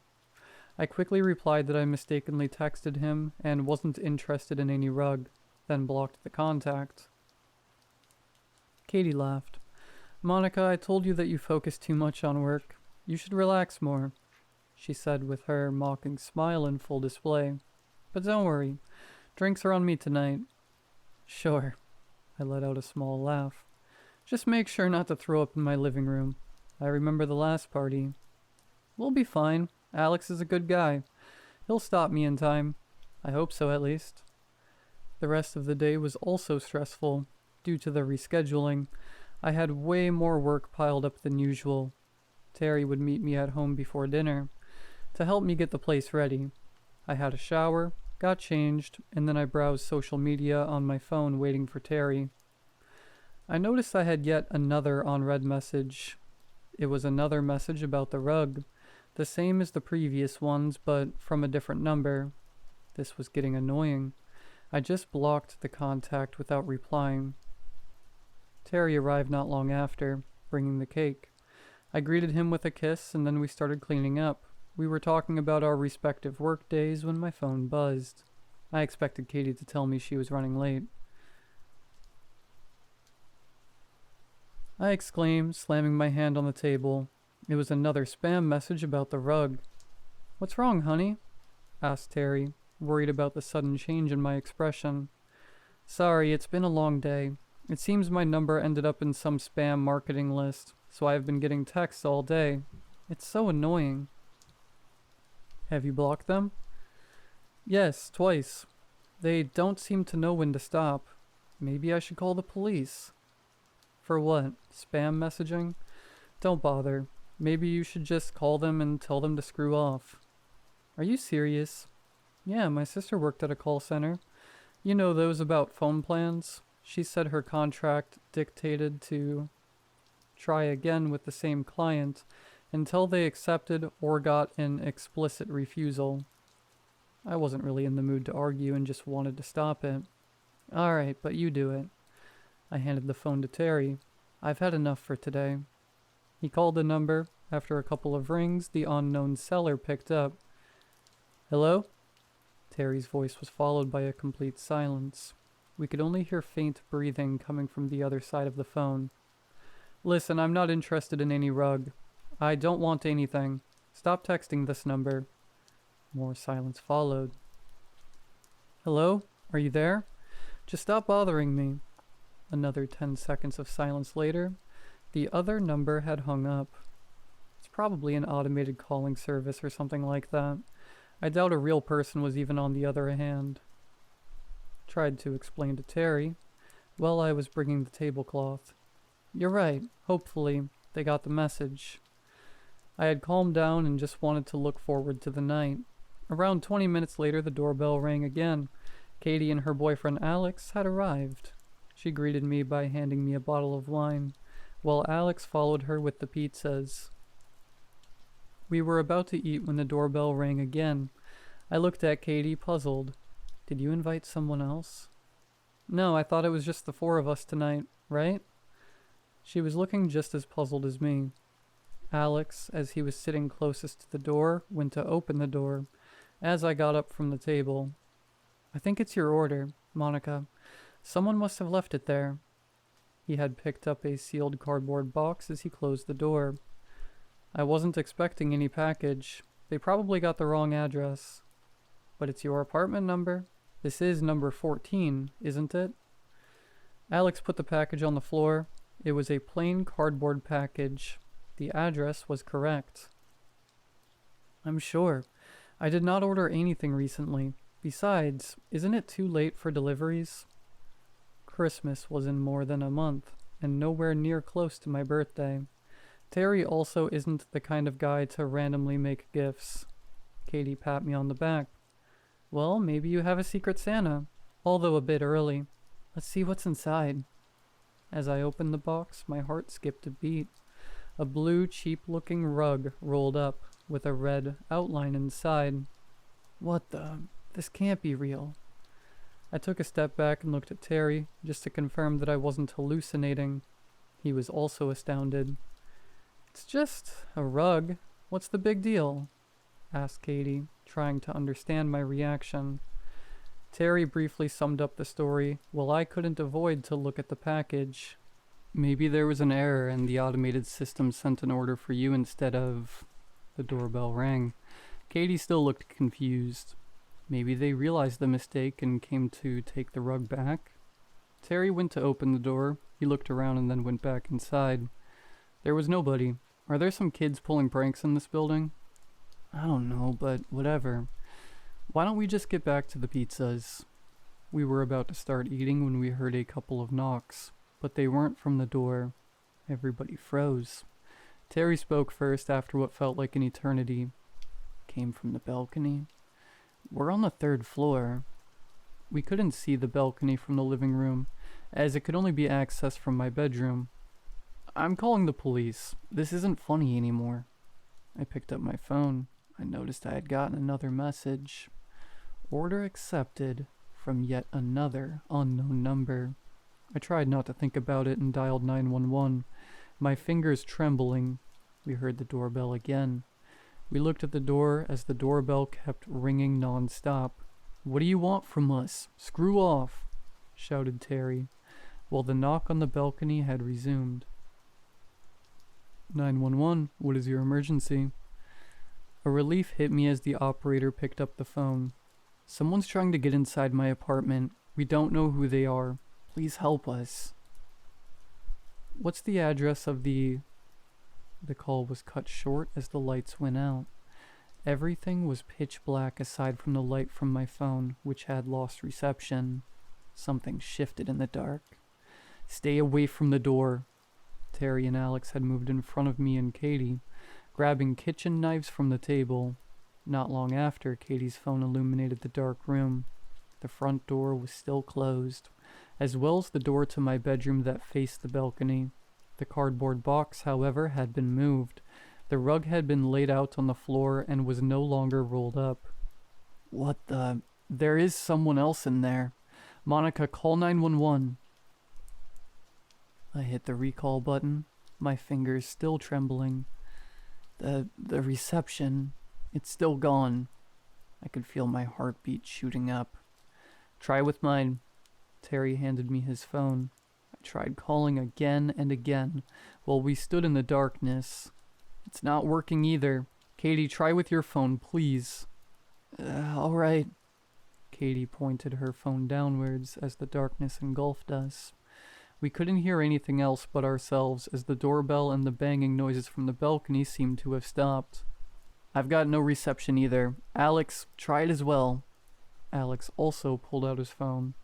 I quickly replied that I mistakenly texted him and wasn't interested in any rug, then blocked the contact. Katie laughed. Monica, I told you that you focus too much on work. You should relax more, she said with her mocking smile in full display. But don't worry, drinks are on me tonight. Sure, I let out a small laugh. Just make sure not to throw up in my living room. I remember the last party. We'll be fine. Alex is a good guy. He'll stop me in time. I hope so, at least. The rest of the day was also stressful. Due to the rescheduling, I had way more work piled up than usual. Terry would meet me at home before dinner to help me get the place ready. I had a shower, got changed, and then I browsed social media on my phone waiting for Terry. I noticed I had yet another unread message. It was another message about the rug, the same as the previous ones, but from a different number. This was getting annoying. I just blocked the contact without replying. Terry arrived not long after, bringing the cake. I greeted him with a kiss, and then we started cleaning up. We were talking about our respective work days when my phone buzzed. I expected Katie to tell me she was running late. I exclaimed, slamming my hand on the table. It was another spam message about the rug. What's wrong, honey? Asked Terry, worried about the sudden change in my expression. Sorry, it's been a long day. It seems my number ended up in some spam marketing list, so I've been getting texts all day. It's so annoying. Have you blocked them? Yes, twice. They don't seem to know when to stop. Maybe I should call the police. For what? Spam messaging? Don't bother. Maybe you should just call them and tell them to screw off. Are you serious? Yeah, my sister worked at a call center. You know those about phone plans? She said her contract dictated to try again with the same client until they accepted or got an explicit refusal. I wasn't really in the mood to argue and just wanted to stop it. Alright, but you do it. I handed the phone to Terry. I've had enough for today. He called the number. After a couple of rings, the unknown seller picked up. Hello? Terry's voice was followed by a complete silence. We could only hear faint breathing coming from the other side of the phone. Listen, I'm not interested in any rug. I don't want anything. Stop texting this number. More silence followed. Hello? Are you there? Just stop bothering me. Another 10 seconds of silence later, the other number had hung up. It's probably an automated calling service or something like that. I doubt a real person was even on the other hand. Tried to explain to Terry while I was bringing the tablecloth. You're right. Hopefully, they got the message. I had calmed down and just wanted to look forward to the night. Around 20 minutes later, the doorbell rang again. Katie and her boyfriend Alex had arrived. She greeted me by handing me a bottle of wine, while Alex followed her with the pizzas. We were about to eat when the doorbell rang again. I looked at Katie, puzzled. Did you invite someone else? No, I thought it was just the four of us tonight, right? She was looking just as puzzled as me. Alex, as he was sitting closest to the door, went to open the door, as I got up from the table. I think it's your order, Monica. Someone must have left it there. He had picked up a sealed cardboard box as he closed the door. I wasn't expecting any package. They probably got the wrong address. But it's your apartment number. This is number 14, isn't it? Alex put the package on the floor. It was a plain cardboard package. The address was correct. I'm sure. I did not order anything recently. Besides, isn't it too late for deliveries? Christmas was in more than a month, and nowhere near close to my birthday. Terry also isn't the kind of guy to randomly make gifts. Katie pat me on the back. Well, maybe you have a secret Santa, although a bit early. Let's see what's inside. As I opened the box, my heart skipped a beat. A blue, cheap-looking rug rolled up, with a red outline inside. What the? This can't be real. I took a step back and looked at Terry, just to confirm that I wasn't hallucinating. He was also astounded. It's just a rug. What's the big deal? Asked Katie, trying to understand my reaction. Terry briefly summed up the story, while I couldn't avoid to look at the package. Maybe there was an error and the automated system sent an order for you instead of... The doorbell rang. Katie still looked confused. Maybe they realized the mistake and came to take the rug back. Terry went to open the door. He looked around and then went back inside. There was nobody. Are there some kids pulling pranks in this building? I don't know, but whatever. Why don't we just get back to the pizzas? We were about to start eating when we heard a couple of knocks, but they weren't from the door. Everybody froze. Terry spoke first after what felt like an eternity. Came from the balcony. We're on the 3rd floor. We couldn't see the balcony from the living room, as it could only be accessed from my bedroom. I'm calling the police. This isn't funny anymore. I picked up my phone. I noticed I had gotten another message. Order accepted from yet another unknown number. I tried not to think about it and dialed 911, my fingers trembling. We heard the doorbell again. We looked at the door as the doorbell kept ringing non-stop. What do you want from us? Screw off, shouted Terry, while the knock on the balcony had resumed. 911, what is your emergency? A relief hit me as the operator picked up the phone. Someone's trying to get inside my apartment. We don't know who they are. Please help us. What's the address of the... The call was cut short as the lights went out. Everything was pitch black aside from the light from my phone, which had lost reception. Something shifted in the dark. "Stay away from the door." Terry and Alex had moved in front of me and Katie, grabbing kitchen knives from the table. Not long after, Katie's phone illuminated the dark room. The front door was still closed, as well as the door to my bedroom that faced the balcony. The cardboard box, however, had been moved. The rug had been laid out on the floor and was no longer rolled up. "What the... There is someone else in there. Monica, call 911. I hit the recall button, my fingers still trembling. The reception, it's still gone. I could feel my heartbeat shooting up. "Try with mine." Terry handed me his phone. I tried calling again and again while we stood in the darkness. "It's not working either. Katie, try with your phone, please." All right." Katie pointed her phone downwards as the darkness engulfed us. We couldn't hear anything else but ourselves as the doorbell and the banging noises from the balcony seemed to have stopped. "I've got no reception either. Alex, try it as well." Alex also pulled out his phone.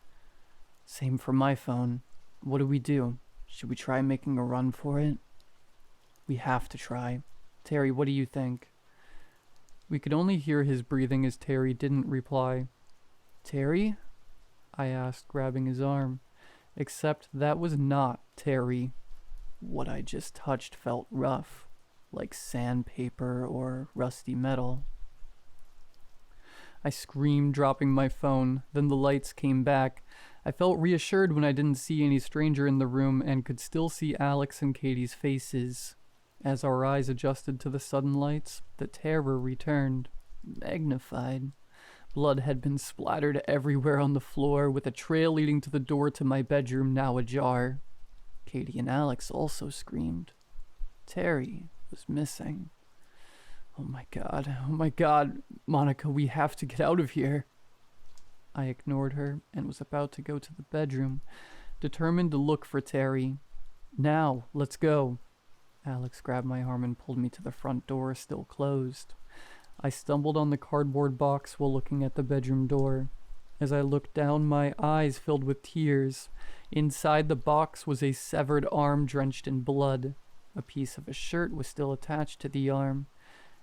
"Same for my phone. What do we do? Should we try making a run for it?" "We have to try. Terry, what do you think?" We could only hear his breathing as Terry didn't reply. "Terry?" I asked, grabbing his arm. Except that was not Terry. What I just touched felt rough, like sandpaper or rusty metal. I screamed, dropping my phone. Then the lights came back. I felt reassured when I didn't see any stranger in the room and could still see Alex and Katie's faces. As our eyes adjusted to the sudden lights, the terror returned, magnified. Blood had been splattered everywhere on the floor, with a trail leading to the door to my bedroom now ajar. Katie and Alex also screamed. Terry was missing. Oh my God, Monica, we have to get out of here." I ignored her and was about to go to the bedroom, determined to look for Terry. "Now, let's go." Alex grabbed my arm and pulled me to the front door, still closed. I stumbled on the cardboard box while looking at the bedroom door. As I looked down, my eyes filled with tears. Inside the box was a severed arm drenched in blood. A piece of a shirt was still attached to the arm,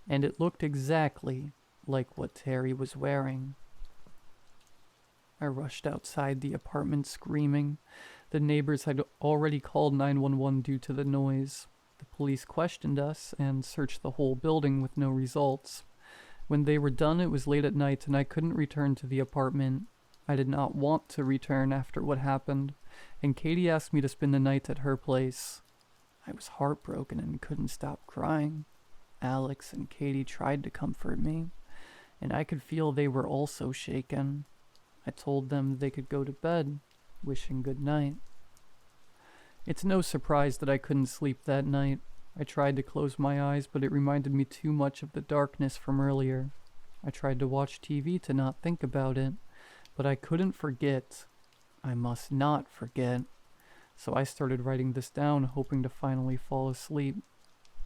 and it looked exactly like what Terry was wearing. I rushed outside the apartment screaming. The neighbors had already called 911 due to the noise. The police questioned us and searched the whole building with no results. When they were done, it was late at night and I couldn't return to the apartment. I did not want to return after what happened, and Katie asked me to spend the night at her place. I was heartbroken and couldn't stop crying. Alex and Katie tried to comfort me, and I could feel they were also shaken. I told them they could go to bed, wishing good night. It's no surprise that I couldn't sleep that night. I tried to close my eyes, but it reminded me too much of the darkness from earlier. I tried to watch TV to not think about it, but I couldn't forget. I must not forget. So I started writing this down, hoping to finally fall asleep.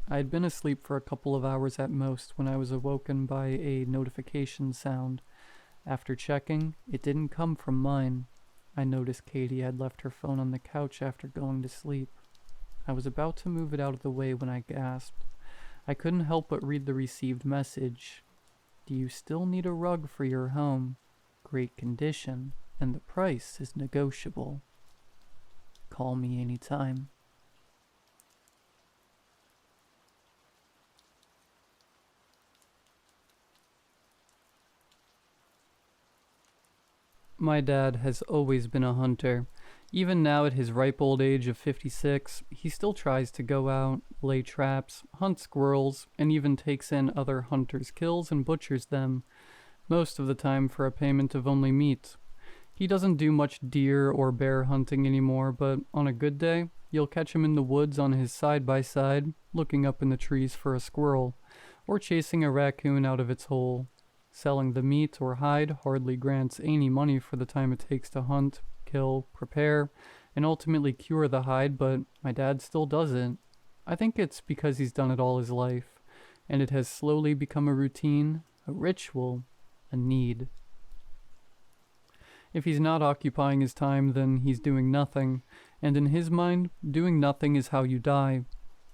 I had been asleep for a couple of hours at most when I was awoken by a notification sound. After checking, it didn't come from mine. I noticed Katie had left her phone on the couch after going to sleep. I was about to move it out of the way when I gasped. I couldn't help but read the received message. "Do you still need a rug for your home? Great condition, and the price is negotiable. Call me anytime." My dad has always been a hunter. Even now at his ripe old age of 56, he still tries to go out, lay traps, hunt squirrels, and even takes in other hunters' kills and butchers them, most of the time for a payment of only meat. He doesn't do much deer or bear hunting anymore, but on a good day, you'll catch him in the woods on his side-by-side, looking up in the trees for a squirrel, or chasing a raccoon out of its hole. Selling the meat or hide hardly grants any money for the time it takes to hunt, kill, prepare, and ultimately cure the hide, but my dad still does it. I think it's because he's done it all his life. and it has slowly become a routine, a ritual, a need. If he's not occupying his time, then he's doing nothing, and in his mind, doing nothing is how you die.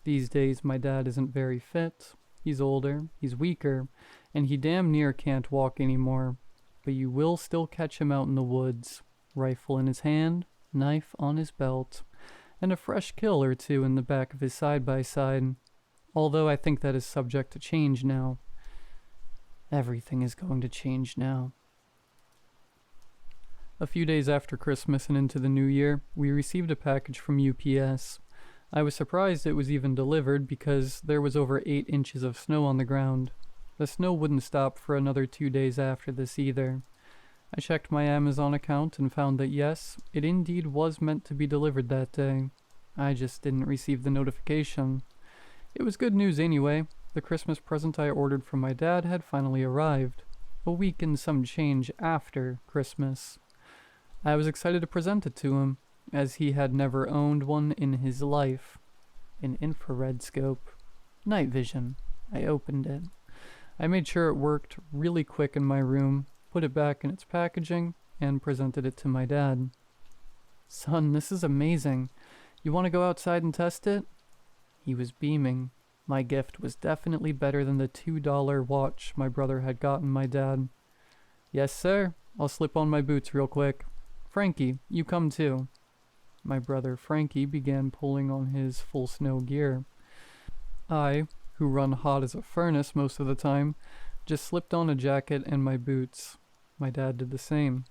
These days, my dad isn't very fit. He's older, he's weaker, and he damn near can't walk anymore. But you will still catch him out in the woods, rifle in his hand, knife on his belt, and a fresh kill or two in the back of his side-by-side. Although I think that is subject to change now. Everything is going to change now. A few days after Christmas and into the new year, we received a package from UPS. I was surprised it was even delivered because there was over 8 inches of snow on the ground. The snow wouldn't stop for another 2 days after this either. I checked my Amazon account and found that yes, it indeed was meant to be delivered that day. I just didn't receive the notification. It was good news anyway. The Christmas present I ordered from my dad had finally arrived, a week and some change after Christmas. I was excited to present it to him, as he had never owned one in his life. An infrared scope. Night vision. I opened it. I made sure it worked really quick in my room, put it back in its packaging, and presented it to my dad. "Son, this is amazing. You want to go outside and test it?" He was beaming. My gift was definitely better than the $2 watch my brother had gotten my dad. "Yes, sir. I'll slip on my boots real quick. Frankie, you come too." My brother Frankie began pulling on his full snow gear. I, who run hot as a furnace most of the time, just slipped on a jacket and my boots. My dad did the same.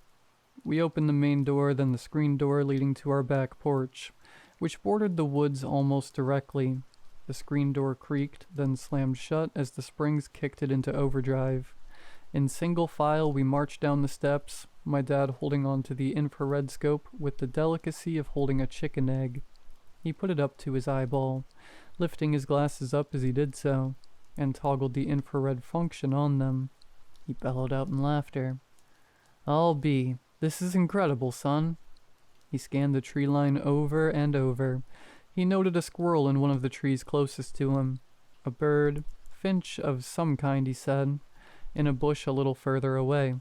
We opened the main door, then the screen door leading to our back porch, which bordered the woods almost directly. The screen door creaked, then slammed shut as the springs kicked it into overdrive. In single file, we marched down the steps, my dad holding onto the infrared scope with the delicacy of holding a chicken egg. He put it up to his eyeball, lifting his glasses up as he did so, and toggled the infrared function on them. He bellowed out in laughter. "I'll be. This is incredible, son." He scanned the tree line over and over. He noted a squirrel in one of the trees closest to him. A bird, finch of some kind, he said, in a bush a little further away.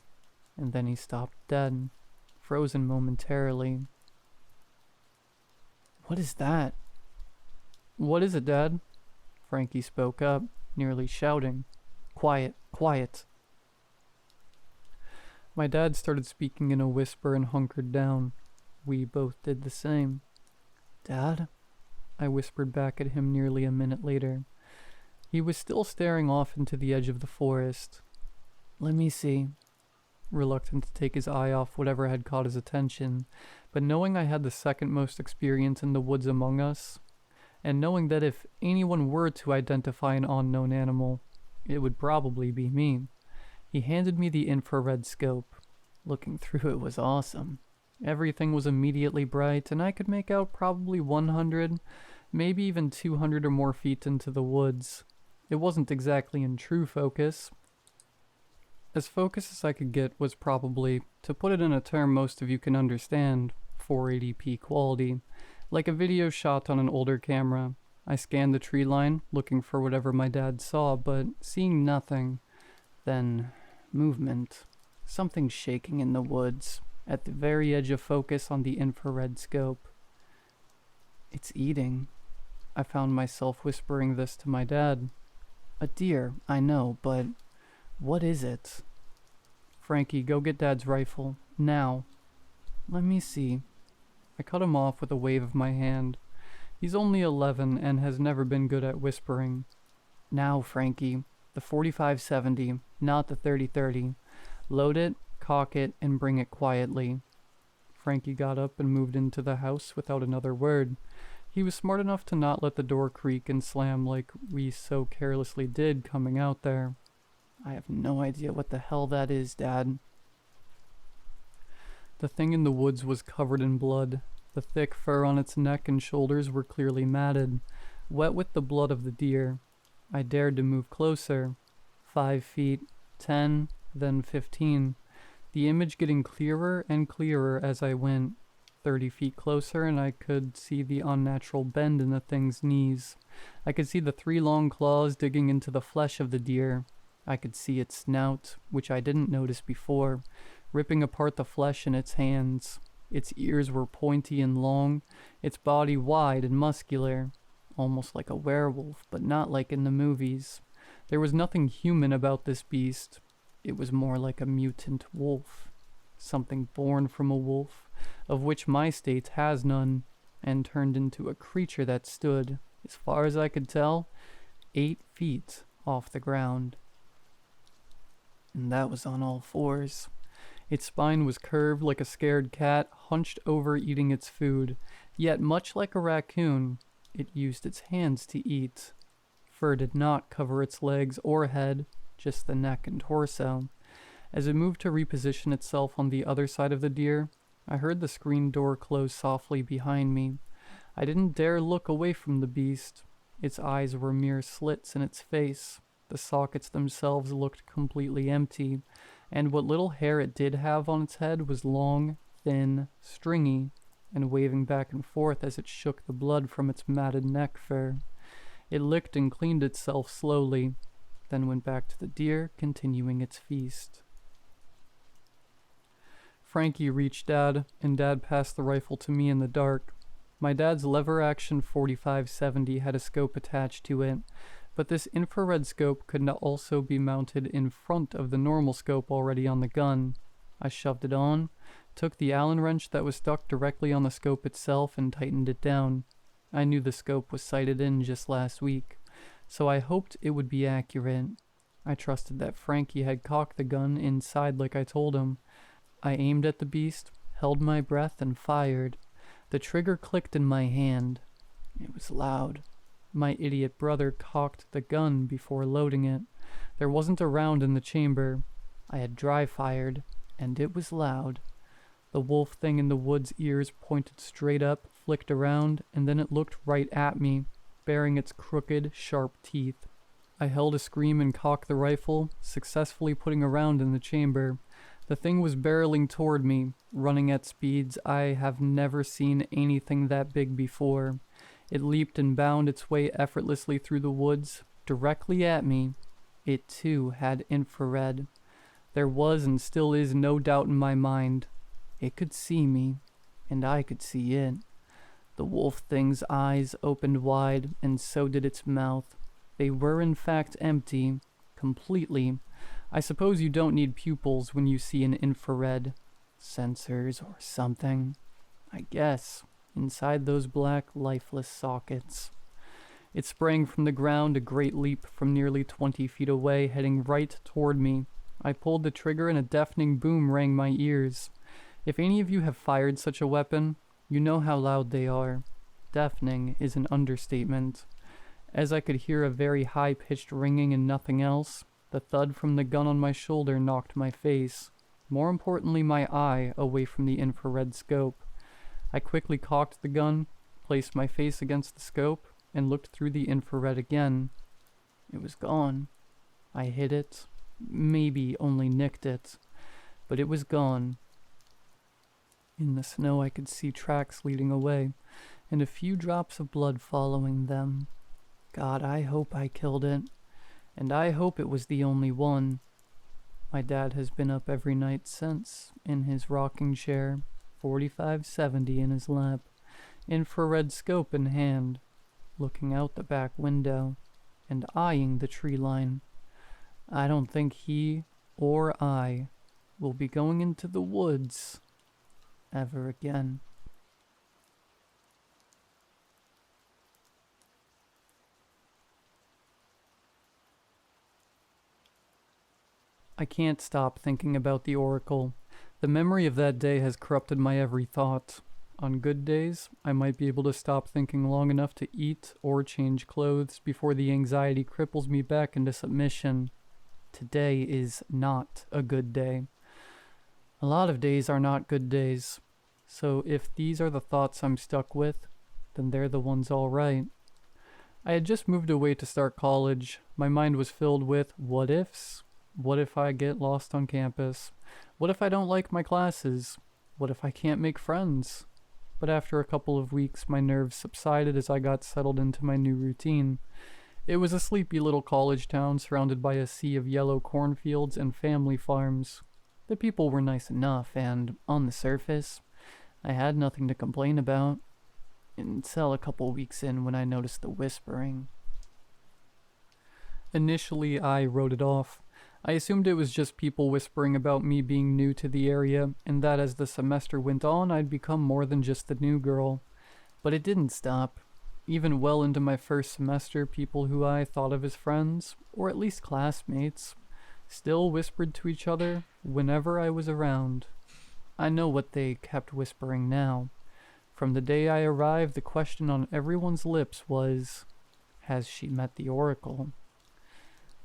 And then he stopped dead, frozen momentarily. "What is that?" "What is it, Dad?" Frankie spoke up, nearly shouting. "Quiet, quiet." My dad started speaking in a whisper and hunkered down. We both did the same. "Dad?" I whispered back at him nearly a minute later. He was still staring off into the edge of the forest. "Let me see." Reluctant to take his eye off whatever had caught his attention, but knowing I had the second most experience in the woods among us, and knowing that if anyone were to identify an unknown animal, it would probably be me, he handed me the infrared scope. Looking through it was awesome. Everything was immediately bright, and I could make out probably 100, maybe even 200 or more feet into the woods. It wasn't exactly in true focus. As focused as I could get was probably, to put it in a term most of you can understand, 480p quality, like a video shot on an older camera. I scanned the tree line, looking for whatever my dad saw, but seeing nothing. Then, movement. Something shaking in the woods, at the very edge of focus on the infrared scope. "It's eating." I found myself whispering this to my dad. "A deer, I know, but what is it?" "Frankie, go get Dad's rifle. Now." "Let me see." I cut him off with a wave of my hand. He's only 11 and has never been good at whispering. "Now, Frankie. The 45-70, not the 30-30. Load it, cock it, and bring it quietly." Frankie got up and moved into the house without another word. He was smart enough to not let the door creak and slam like we so carelessly did coming out there. "I have no idea what the hell that is, Dad." The thing in the woods was covered in blood. The thick fur on its neck and shoulders were clearly matted, wet with the blood of the deer. I dared to move closer. 5 feet, 10, then 15. The image getting clearer and clearer as I went. 30 feet closer, and I could see the unnatural bend in the thing's knees. I could see the 3 long claws digging into the flesh of the deer. I could see its snout, which I didn't notice before, ripping apart the flesh in its hands. Its ears were pointy and long, its body wide and muscular, almost like a werewolf, but not like in the movies. There was nothing human about this beast. It was more like a mutant wolf. Something born from a wolf, of which my state has none, and turned into a creature that stood, as far as I could tell, 8 feet off the ground. And that was on all 4s. Its spine was curved like a scared cat, hunched over eating its food, yet much like a raccoon, it used its hands to eat. Fur did not cover its legs or head, just the neck and torso. As it moved to reposition itself on the other side of the deer, I heard the screen door close softly behind me. I didn't dare look away from the beast. Its eyes were mere slits in its face. The sockets themselves looked completely empty, and what little hair it did have on its head was long, thin, stringy, and waving back and forth as it shook the blood from its matted neck fur. It licked and cleaned itself slowly, then went back to the deer, continuing its feast. Frankie reached Dad, and Dad passed the rifle to me in the dark. My dad's lever-action 45-70 had a scope attached to it, but this infrared scope could also be mounted in front of the normal scope already on the gun. I shoved it on, took the Allen wrench that was stuck directly on the scope itself and tightened it down. I knew the scope was sighted in just last week, so I hoped it would be accurate. I trusted that Frankie had cocked the gun inside like I told him. I aimed at the beast, held my breath, and fired. The trigger clicked in my hand. It was loud. My idiot brother cocked the gun before loading it. There wasn't a round in the chamber. I had dry fired, and it was loud. The wolf thing in the wood's ears pointed straight up, flicked around, and then it looked right at me, baring its crooked, sharp teeth. I held a scream and cocked the rifle, successfully putting a round in the chamber. The thing was barreling toward me, running at speeds I have never seen anything that big before. It leaped and bounded its way effortlessly through the woods, directly at me. It too had infrared. There was and still is no doubt in my mind. It could see me, and I could see it. The wolf thing's eyes opened wide, and so did its mouth. They were in fact empty, completely. I suppose you don't need pupils when you see an infrared. Sensors or something. I guess. Inside those black, lifeless sockets. It sprang from the ground a great leap from nearly 20 feet away, heading right toward me. I pulled the trigger and a deafening boom rang my ears. If any of you have fired such a weapon, you know how loud they are. Deafening is an understatement. As I could hear a very high-pitched ringing and nothing else, the thud from the gun on my shoulder knocked my face, more importantly my eye, away from the infrared scope. I quickly cocked the gun, placed my face against the scope, and looked through the infrared again. It was gone. I hit it, maybe only nicked it, but it was gone. In the snow I could see tracks leading away, and a few drops of blood following them. God, I hope I killed it, and I hope it was the only one. My dad has been up every night since, in his rocking chair, 45-70 in his lap, infrared scope in hand, looking out the back window, and eyeing the tree line. I don't think he or I will be going into the woods ever again. I can't stop thinking about the oracle. The memory of that day has corrupted my every thought. On good days, I might be able to stop thinking long enough to eat or change clothes before the anxiety cripples me back into submission. Today is not a good day. A lot of days are not good days. So if these are the thoughts I'm stuck with, then they're the ones all right. I had just moved away to start college. My mind was filled with what ifs. What if I get lost on campus? What if I don't like my classes? What if I can't make friends? but after a couple of weeks my nerves subsided as I got settled into my new routine. It was a sleepy little college town surrounded by a sea of yellow cornfields and family farms. The people were nice enough, and, on the surface, I had nothing to complain about. Until a couple weeks in when I noticed the whispering. Initially, I wrote it off. I assumed it was just people whispering about me being new to the area, and that as the semester went on, I'd become more than just the new girl. But it didn't stop. Even well into my first semester, people who I thought of as friends, or at least classmates, still whispered to each other whenever I was around. I know what they kept whispering now. From the day I arrived, the question on everyone's lips was, has she met the Oracle?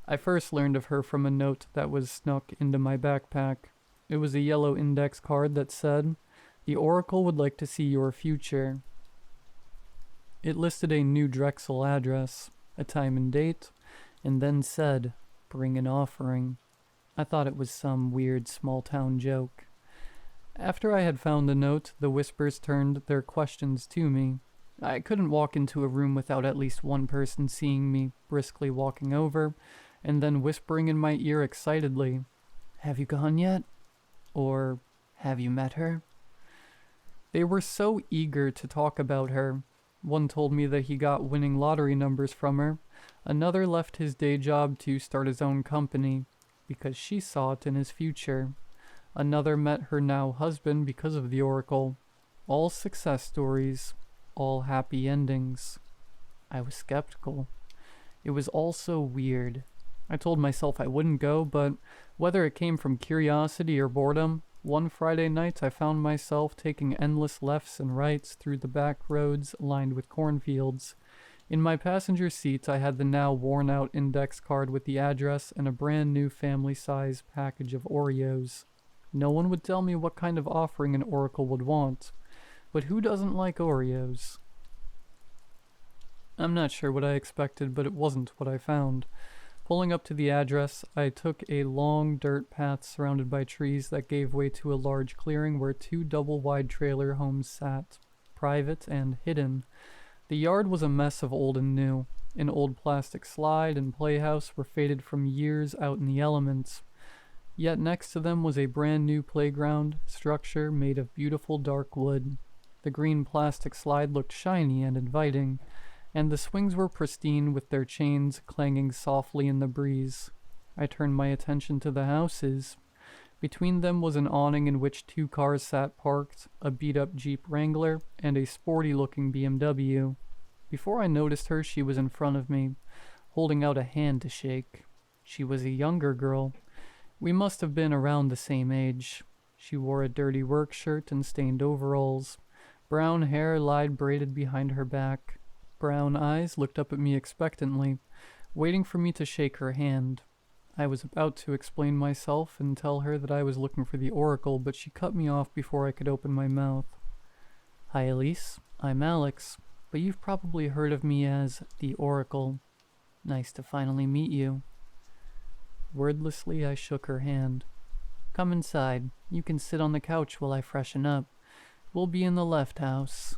I first learned of her from a note that was snuck into my backpack. It was a yellow index card that said, "The Oracle would like to see your future." It listed a New Drexel address, a time and date, and then said, "Bring an offering." I thought it was some weird small-town joke. After I had found the note, the whispers turned their questions to me. I couldn't walk into a room without at least one person seeing me, briskly walking over, and then whispering in my ear excitedly, "Have you gone yet?" Or, "Have you met her?" They were so eager to talk about her. One told me that he got winning lottery numbers from her. Another left his day job to start his own company, because she saw it in his future. Another met her now husband because of the Oracle. All success stories, all happy endings. I was skeptical. It was all so weird. I told myself I wouldn't go, but whether it came from curiosity or boredom, one Friday night I found myself taking endless lefts and rights through the back roads lined with cornfields. In my passenger seat I had the now worn-out index card with the address and a brand new family-size package of Oreos. No one would tell me what kind of offering an Oracle would want, but who doesn't like Oreos? I'm not sure what I expected, but it wasn't what I found. Pulling up to the address, I took a long dirt path surrounded by trees that gave way to a large clearing where two double-wide trailer homes sat, private and hidden. The yard was a mess of old and new. An old plastic slide and playhouse were faded from years out in the elements. Yet next to them was a brand new playground structure made of beautiful dark wood. The green plastic slide looked shiny and inviting, and the swings were pristine with their chains clanging softly in the breeze. I turned my attention to the houses. Between them was an awning in which two cars sat parked, a beat-up Jeep Wrangler and a sporty-looking BMW. Before I noticed her, she was in front of me, holding out a hand to shake. She was a younger girl. We must have been around the same age. She wore a dirty work shirt and stained overalls. Brown hair lied braided behind her back. Brown eyes looked up at me expectantly, waiting for me to shake her hand. I was about to explain myself and tell her that I was looking for the Oracle, but she cut me off before I could open my mouth. "Hi, Elise. I'm Alex, but you've probably heard of me as the Oracle. Nice to finally meet you." Wordlessly, I shook her hand. "Come inside. You can sit on the couch while I freshen up. We'll be in the left house,"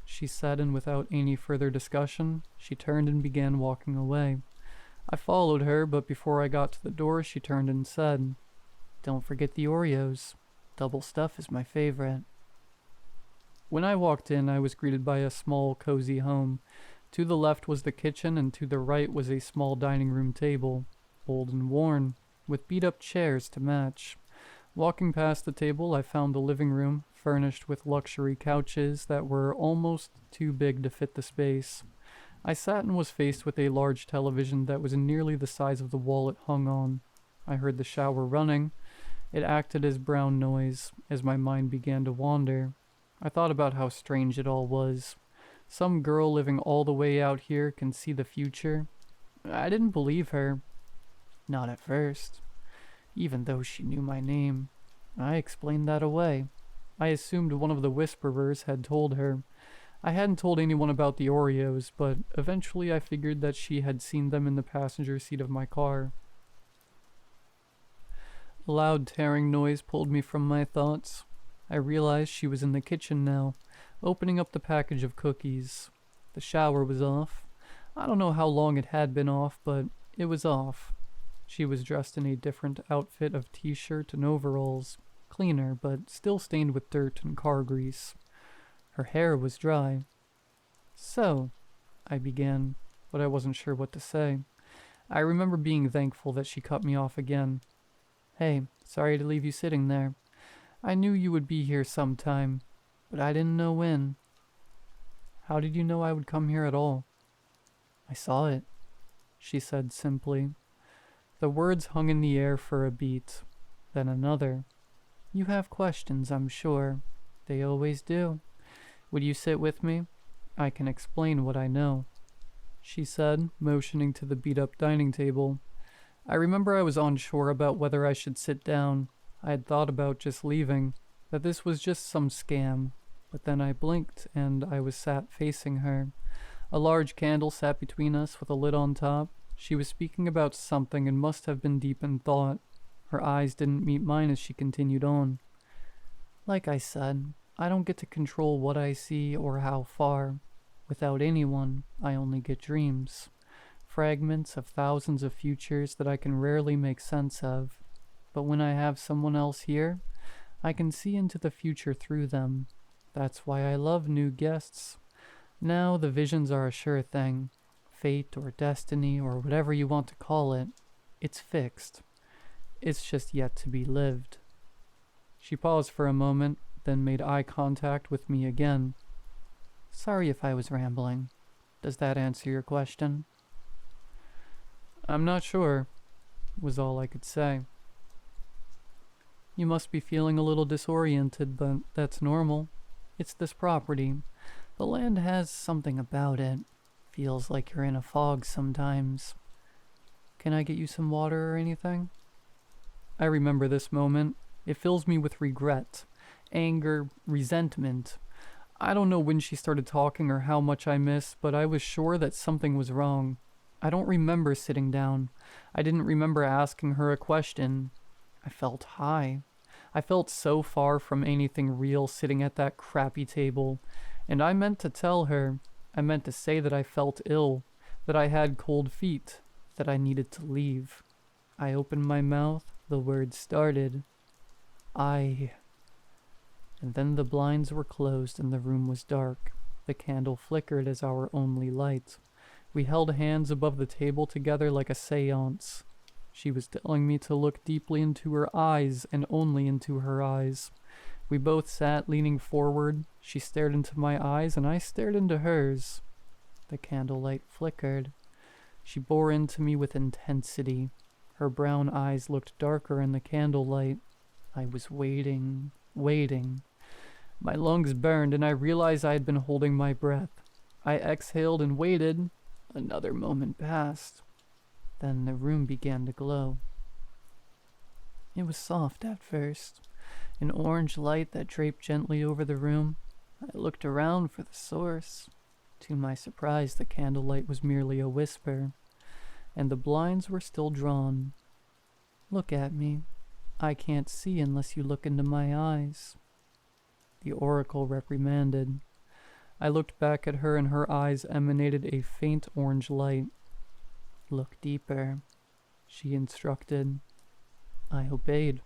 she said, and without any further discussion, she turned and began walking away. I followed her, but before I got to the door, she turned and said, "Don't forget the Oreos. Double stuff is my favorite." When I walked in, I was greeted by a small, cozy home. To the left was the kitchen, and to the right was a small dining room table, old and worn, with beat-up chairs to match. Walking past the table, I found the living room, furnished with luxury couches that were almost too big to fit the space. I sat and was faced with a large television that was nearly the size of the wall it hung on. I heard the shower running. It acted as brown noise, as my mind began to wander. I thought about how strange it all was. Some girl living all the way out here can see the future. I didn't believe her. Not at first. Even though she knew my name. I explained that away. I assumed one of the whisperers had told her. I hadn't told anyone about the Oreos, but eventually I figured that she had seen them in the passenger seat of my car. A loud tearing noise pulled me from my thoughts. I realized she was in the kitchen now, opening up the package of cookies. The shower was off. I don't know how long it had been off, but it was off. She was dressed in a different outfit of t-shirt and overalls, cleaner but still stained with dirt and car grease. Her hair was dry. "So," I began, but I wasn't sure what to say. I remember being thankful that she cut me off again. "Hey, sorry to leave you sitting there. I knew you would be here sometime, but I didn't know when." "How did you know I would come here at all?" "I saw it," she said simply. The words hung in the air for a beat, then another. "You have questions, I'm sure. They always do. Would you sit with me? I can explain what I know," she said, motioning to the beat-up dining table. I remember I was unsure about whether I should sit down. I had thought about just leaving, that this was just some scam, but then I blinked and I was sat facing her. A large candle sat between us with a lid on top. She was speaking about something and must have been deep in thought. Her eyes didn't meet mine as she continued on. "Like I said, I don't get to control what I see or how far. Without anyone, I only get dreams. Fragments of thousands of futures that I can rarely make sense of. But when I have someone else here, I can see into the future through them. That's why I love new guests. Now the visions are a sure thing. Fate or destiny or whatever you want to call it. It's fixed. It's just yet to be lived." She paused for a moment, then made eye contact with me again. "Sorry if I was rambling. Does that answer your question?" "I'm not sure," was all I could say. "You must be feeling a little disoriented, but that's normal. It's this property. The land has something about it. Feels like you're in a fog sometimes. Can I get you some water or anything?" I remember this moment. It fills me with regret, anger, resentment. I don't know when she started talking or how much I missed, but I was sure that something was wrong. I don't remember sitting down. I didn't remember asking her a question. I felt high. I felt so far from anything real sitting at that crappy table. And I meant to tell her. I meant to say that I felt ill, that I had cold feet, that I needed to leave. I opened my mouth. The words started. And then the blinds were closed and the room was dark. The candle flickered as our only light. We held hands above the table together like a seance. She was telling me to look deeply into her eyes and only into her eyes. We both sat leaning forward. She stared into my eyes and I stared into hers. The candlelight flickered. She bore into me with intensity. Her brown eyes looked darker in the candlelight. I was waiting. My lungs burned and I realized I had been holding my breath. I exhaled and waited. Another moment passed. Then the room began to glow. It was soft at first, an orange light that draped gently over the room. I looked around for the source. To my surprise, the candlelight was merely a whisper, and the blinds were still drawn. "Look at me. I can't see unless you look into my eyes," the oracle reprimanded. I looked back at her and her eyes emanated a faint orange light. "Look deeper," she instructed. I obeyed.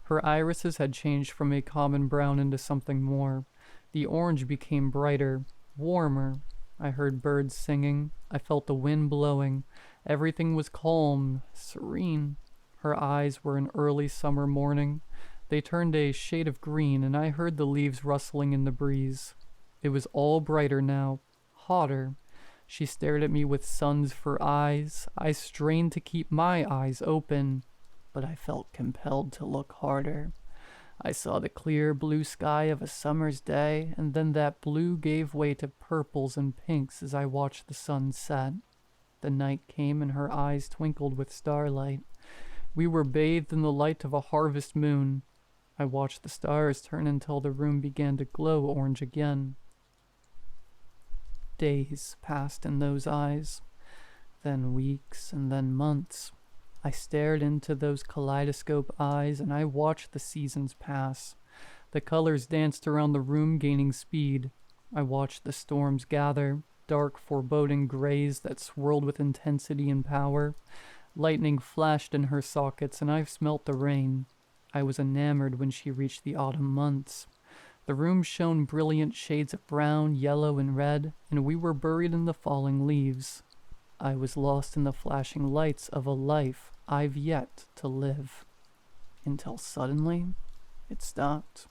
Her irises had changed from a common brown into something more. The orange became brighter, warmer. I heard birds singing. I felt the wind blowing. Everything was calm, serene. Her eyes were an early summer morning. They turned a shade of green, and I heard the leaves rustling in the breeze. It was all brighter now, hotter. She stared at me with suns for eyes. I strained to keep my eyes open, but I felt compelled to look harder. I saw the clear blue sky of a summer's day, and then that blue gave way to purples and pinks as I watched the sun set. The night came and her eyes twinkled with starlight. We were bathed in the light of a harvest moon. I watched the stars turn until the room began to glow orange again. Days passed in those eyes, then weeks, and then months. I stared into those kaleidoscope eyes and I watched the seasons pass. The colors danced around the room, gaining speed. I watched the storms gather, dark, foreboding grays that swirled with intensity and power. Lightning flashed in her sockets, and I smelt the rain. I was enamored when she reached the autumn months. The room shone brilliant shades of brown, yellow, and red, and we were buried in the falling leaves. I was lost in the flashing lights of a life I've yet to live. Until suddenly, it stopped.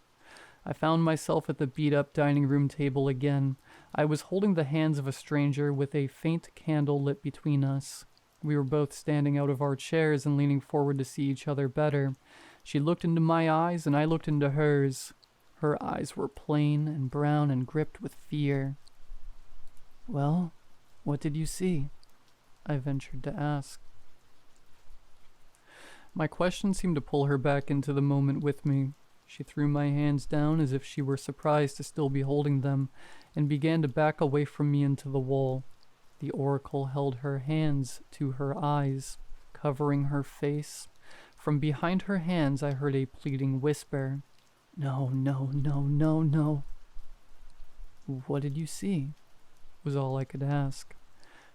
I found myself at the beat-up dining room table again. I was holding the hands of a stranger with a faint candle lit between us. We were both standing out of our chairs and leaning forward to see each other better. She looked into my eyes, and I looked into hers. Her eyes were plain and brown and gripped with fear. "Well, what did you see?" I ventured to ask. My question seemed to pull her back into the moment with me. She threw my hands down as if she were surprised to still be holding them, and began to back away from me into the wall. The oracle held her hands to her eyes, covering her face. From behind her hands I heard a pleading whisper. "No, no, no, no, no." "What did you see?" was all I could ask.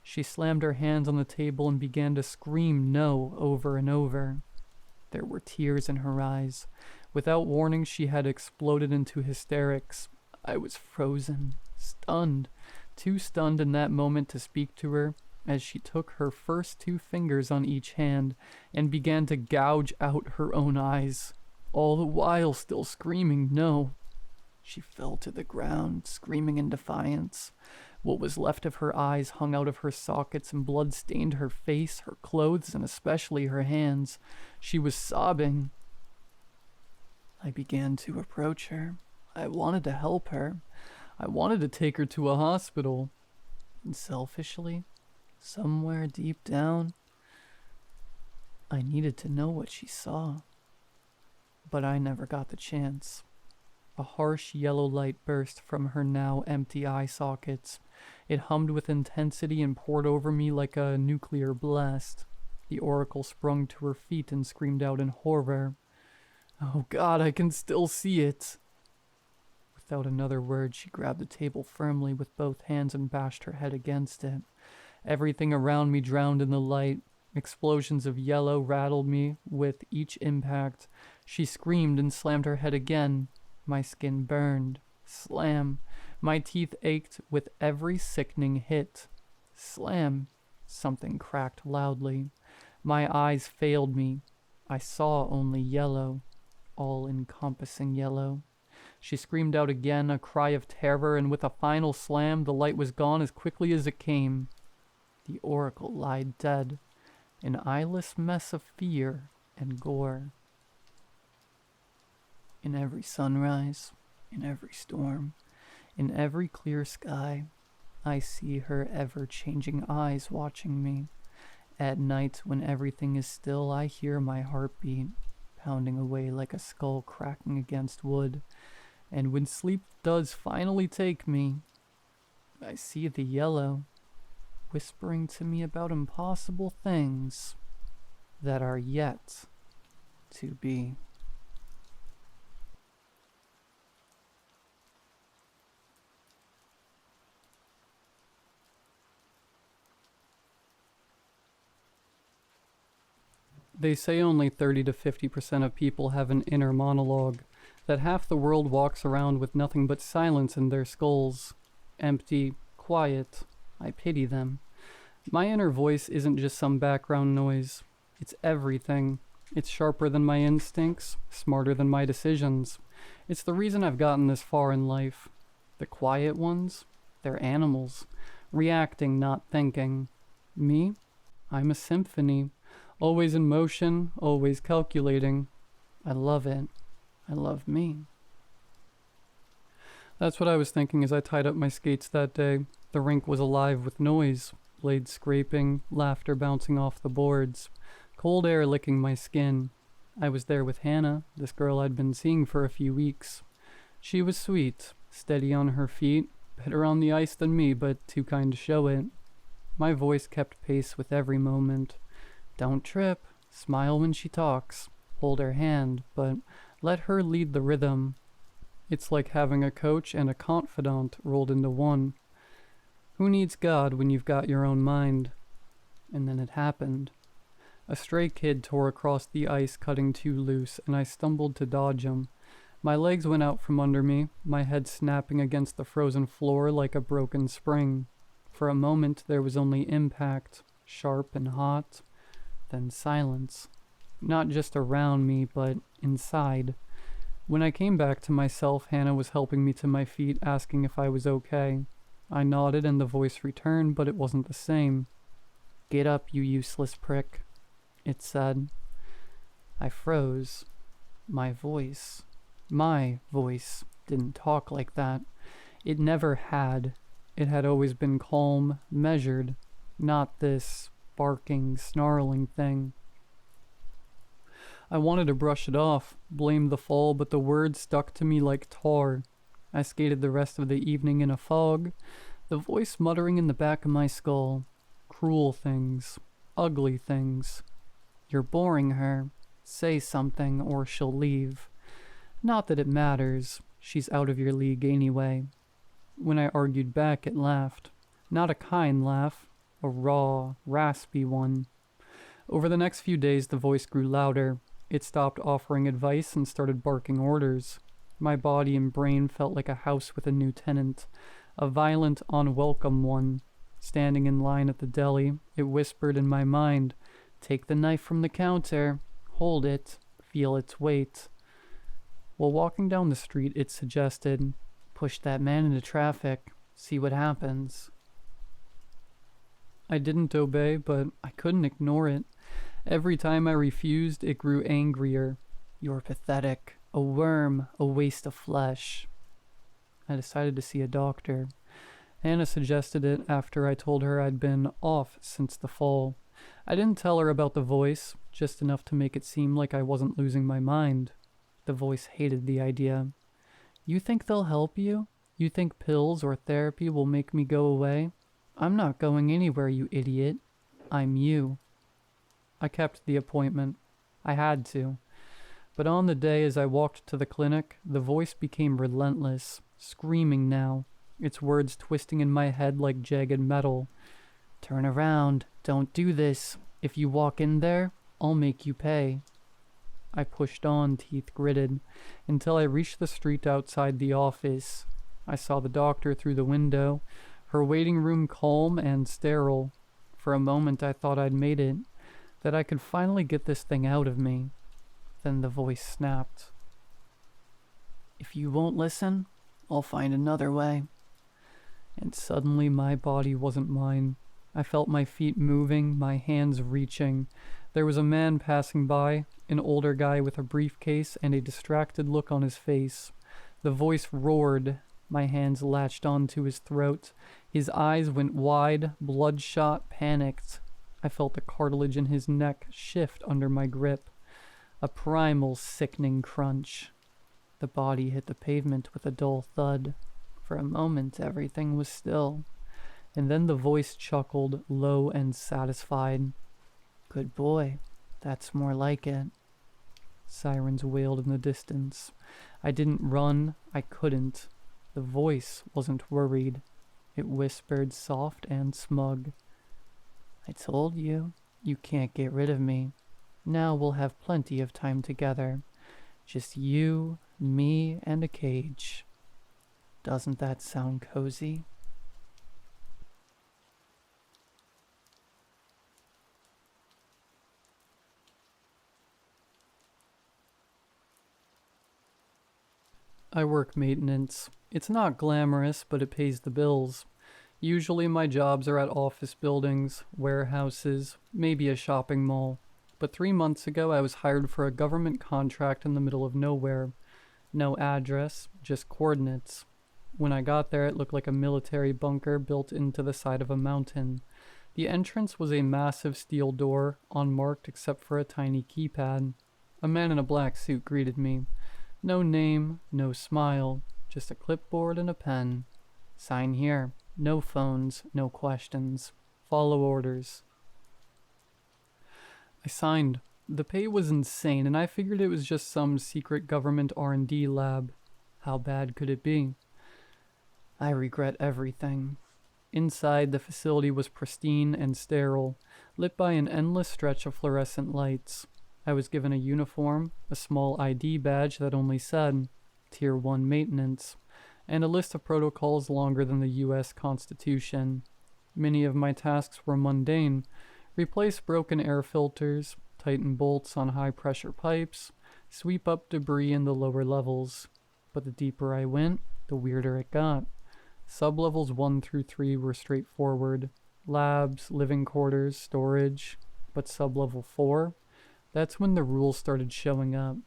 She slammed her hands on the table and began to scream "no" over and over. There were tears in her eyes. Without warning, she had exploded into hysterics. I was frozen, stunned, too stunned in that moment to speak to her, as she took her first 2 fingers on each hand and began to gouge out her own eyes, all the while still screaming "no." She fell to the ground, screaming in defiance. What was left of her eyes hung out of her sockets, and blood stained her face, her clothes, and especially her hands. She was sobbing. I began to approach her. I wanted to help her. I wanted to take her to a hospital. And selfishly, somewhere deep down, I needed to know what she saw. But I never got the chance. A harsh yellow light burst from her now empty eye sockets. It hummed with intensity and poured over me like a nuclear blast. The oracle sprung to her feet and screamed out in horror. "Oh God, I can still see it!" Without another word, she grabbed the table firmly with both hands and bashed her head against it. Everything around me drowned in the light. Explosions of yellow rattled me with each impact. She screamed and slammed her head again. My skin burned. Slam. My teeth ached with every sickening hit. Slam. Something cracked loudly. My eyes failed me. I saw only yellow. All-encompassing yellow. She screamed out again, a cry of terror, and with a final slam, the light was gone as quickly as it came. The oracle lied dead, an eyeless mess of fear and gore. In every sunrise, in every storm, in every clear sky, I see her ever-changing eyes watching me. At night, when everything is still, I hear my heartbeat, pounding away like a skull cracking against wood. And when sleep does finally take me, I see the yellow, whispering to me about impossible things that are yet to be. They say only 30 to 50% of people have an inner monologue, that half the world walks around with nothing but silence in their skulls. Empty, quiet. I pity them. My inner voice isn't just some background noise. It's everything. It's sharper than my instincts, smarter than my decisions. It's the reason I've gotten this far in life. The quiet ones, they're animals, reacting, not thinking. Me? I'm a symphony. Always in motion, always calculating. I love it. I love me. That's what I was thinking as I tied up my skates that day. The rink was alive with noise, blades scraping, laughter bouncing off the boards, cold air licking my skin. I was there with Hannah, this girl I'd been seeing for a few weeks. She was sweet, steady on her feet, better on the ice than me, but too kind to show it. My voice kept pace with every moment. Don't trip, smile when she talks, hold her hand, but let her lead the rhythm. It's like having a coach and a confidant rolled into one. Who needs God when you've got your own mind? And then it happened. A stray kid tore across the ice, cutting too loose, and I stumbled to dodge him. My legs went out from under me, my head snapping against the frozen floor like a broken spring. For a moment there was only impact, sharp and hot, then silence. Not just around me, but inside. When I came back to myself, Hannah was helping me to my feet, asking if I was okay. I nodded and the voice returned, but it wasn't the same. "Get up, you useless prick," it said. I froze. My voice didn't talk like that. It never had. It had always been calm, measured, not this barking, snarling thing. I wanted to brush it off, blame the fall, but the words stuck to me like tar. I skated the rest of the evening in a fog, the voice muttering in the back of my skull. Cruel things, ugly things. "You're boring her. Say something or she'll leave. Not that it matters. She's out of your league anyway." When I argued back, it laughed. Not a kind laugh, a raw, raspy one. Over the next few days, the voice grew louder. It stopped offering advice and started barking orders. My body and brain felt like a house with a new tenant, a violent, unwelcome one. Standing in line at the deli, it whispered in my mind, "Take the knife from the counter, hold it, feel its weight." While walking down the street, it suggested, "Push that man into traffic, see what happens." I didn't obey, but I couldn't ignore it. Every time I refused, it grew angrier. "You're pathetic, a worm, a waste of flesh." I decided to see a doctor. Hannah suggested it after I told her I'd been off since the fall. I didn't tell her about the voice, just enough to make it seem like I wasn't losing my mind. The voice hated the idea. "You think they'll help you? You think pills or therapy will make me go away? I'm not going anywhere, you idiot. I'm you." I kept the appointment. I had to. But on the day as I walked to the clinic, the voice became relentless, screaming now, its words twisting in my head like jagged metal. "Turn around. Don't do this. If you walk in there, I'll make you pay." I pushed on, teeth gritted, until I reached the street outside the office. I saw the doctor through the window, her waiting room calm and sterile. For a moment I thought I'd made it, that I could finally get this thing out of me. Then the voice snapped. "If you won't listen, I'll find another way." And suddenly my body wasn't mine. I felt my feet moving, my hands reaching. There was a man passing by, an older guy with a briefcase and a distracted look on his face. The voice roared. My hands latched onto his throat. His eyes went wide, bloodshot, panicked. I felt the cartilage in his neck shift under my grip. A primal, sickening crunch. The body hit the pavement with a dull thud. For a moment, everything was still. And then the voice chuckled, low and satisfied. "Good boy. That's more like it." Sirens wailed in the distance. I didn't run. I couldn't. The voice wasn't worried. It whispered, soft and smug. "I told you, you can't get rid of me. Now we'll have plenty of time together. Just you, me, and a cage. Doesn't that sound cozy?" I work maintenance. It's not glamorous, but it pays the bills. Usually my jobs are at office buildings, warehouses, maybe a shopping mall. But 3 months ago I was hired for a government contract in the middle of nowhere. No address, just coordinates. When I got there, it looked like a military bunker built into the side of a mountain. The entrance was a massive steel door, unmarked except for a tiny keypad. A man in a black suit greeted me. No name, no smile, just a clipboard and a pen. "Sign here. No phones, no questions. Follow orders." I signed. The pay was insane, and I figured it was just some secret government R&D lab. How bad could it be? I regret everything. Inside, the facility was pristine and sterile, lit by an endless stretch of fluorescent lights. I was given a uniform, a small ID badge that only said Tier 1 Maintenance, and a list of protocols longer than the U.S. Constitution. Many of my tasks were mundane: replace broken air filters, tighten bolts on high-pressure pipes, sweep up debris in the lower levels. But the deeper I went, the weirder it got. Sublevels 1 through 3 were straightforward. Labs, living quarters, storage. But sublevel 4? That's when the rules started showing up.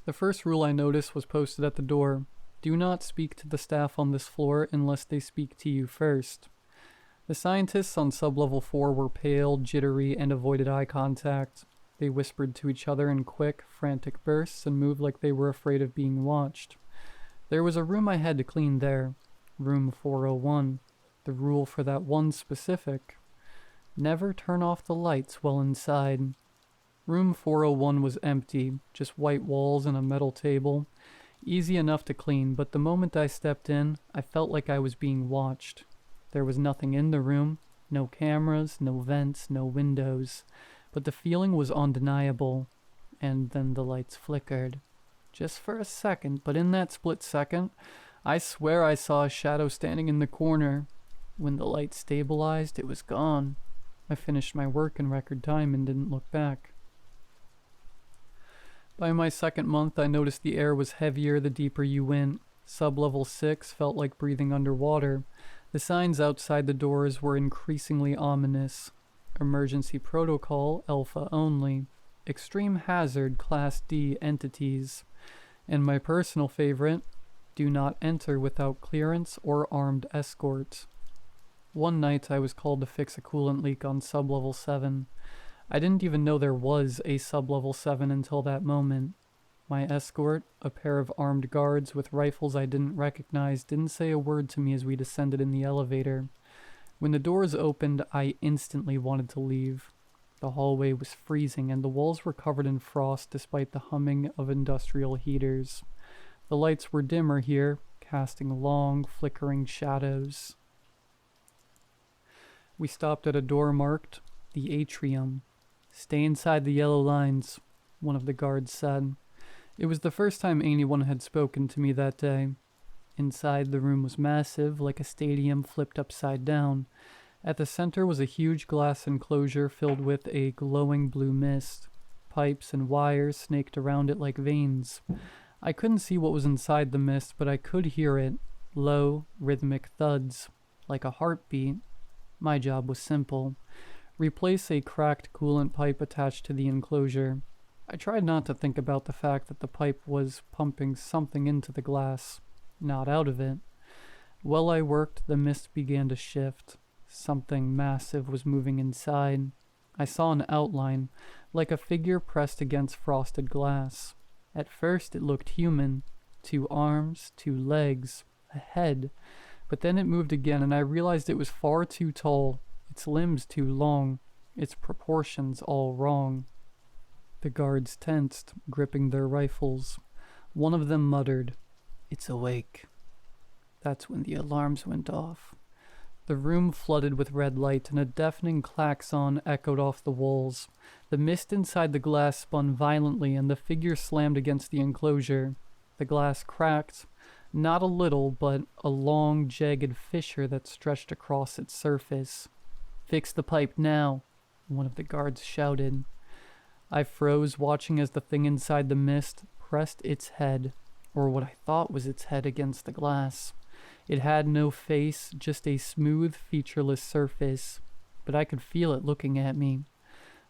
The first rule I noticed was posted at the door. Do not speak to the staff on this floor unless they speak to you first. The scientists on sublevel 4 were pale, jittery, and avoided eye contact. They whispered to each other in quick, frantic bursts and moved like they were afraid of being watched. There was a room I had to clean there. Room 401. The rule for that one specific. Never turn off the lights while inside. Room 401 was empty, just white walls and a metal table. Easy enough to clean, but the moment I stepped in, I felt like I was being watched. There was nothing in the room. No cameras, no vents, no windows. But the feeling was undeniable. And then the lights flickered. Just for a second, but in that split second, I swear I saw a shadow standing in the corner. When the light stabilized, it was gone. I finished my work in record time and didn't look back. By my second month, I noticed the air was heavier the deeper you went. Sublevel 6 felt like breathing underwater. The signs outside the doors were increasingly ominous. Emergency protocol, alpha only. Extreme hazard, class D entities. And my personal favorite, do not enter without clearance or armed escort. One night I was called to fix a coolant leak on sublevel 7. I didn't even know there was a sublevel 7 until that moment. My escort, a pair of armed guards with rifles I didn't recognize, didn't say a word to me as we descended in the elevator. When the doors opened, I instantly wanted to leave. The hallway was freezing and the walls were covered in frost despite the humming of industrial heaters. The lights were dimmer here, casting long, flickering shadows. We stopped at a door marked, the atrium. Stay inside the yellow lines, one of the guards said. It was the first time anyone had spoken to me that day. Inside, the room was massive, like a stadium flipped upside down. At the center was a huge glass enclosure filled with a glowing blue mist. Pipes and wires snaked around it like veins. I couldn't see what was inside the mist, but I could hear it. Low, rhythmic thuds, like a heartbeat. My job was simple. Replace a cracked coolant pipe attached to the enclosure. I tried not to think about the fact that the pipe was pumping something into the glass, not out of it. While I worked, the mist began to shift. Something massive was moving inside. I saw an outline, like a figure pressed against frosted glass. At first it looked human. 2 arms, 2 legs, a head. But then it moved again and I realized it was far too tall, its limbs too long, its proportions all wrong. The guards tensed, gripping their rifles. One of them muttered, "It's awake." That's when the alarms went off. The room flooded with red light, and a deafening klaxon echoed off the walls. The mist inside the glass spun violently, and the figure slammed against the enclosure. The glass cracked, not a little, but a long, jagged fissure that stretched across its surface. "Fix the pipe now," one of the guards shouted. I froze, watching as the thing inside the mist pressed its head, or what I thought was its head, against the glass. It had no face, just a smooth, featureless surface, but I could feel it looking at me.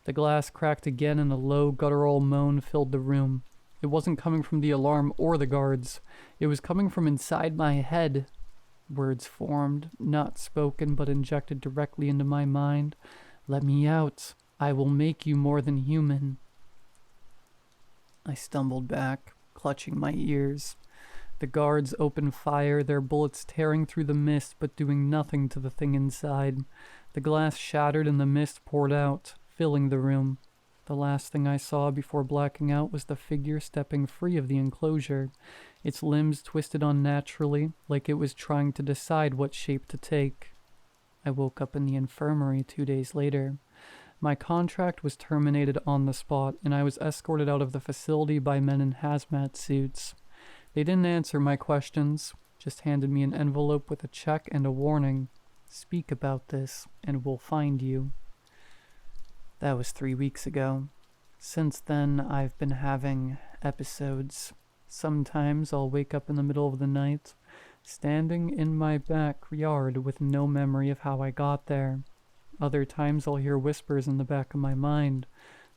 The glass cracked again and a low, guttural moan filled the room. It wasn't coming from the alarm or the guards. It was coming from inside my head. Words formed, not spoken, but injected directly into my mind. "Let me out. I will make you more than human." I stumbled back, clutching my ears. The guards opened fire, their bullets tearing through the mist but doing nothing to the thing inside. The glass shattered and the mist poured out, filling the room. The last thing I saw before blacking out was the figure stepping free of the enclosure, its limbs twisted unnaturally, like it was trying to decide what shape to take. I woke up in the infirmary 2 days later. My contract was terminated on the spot, and I was escorted out of the facility by men in hazmat suits. They didn't answer my questions, just handed me an envelope with a check and a warning. Speak about this, and we'll find you. That was 3 weeks ago. Since then, I've been having episodes. Sometimes I'll wake up in the middle of the night, standing in my backyard with no memory of how I got there. Other times I'll hear whispers in the back of my mind,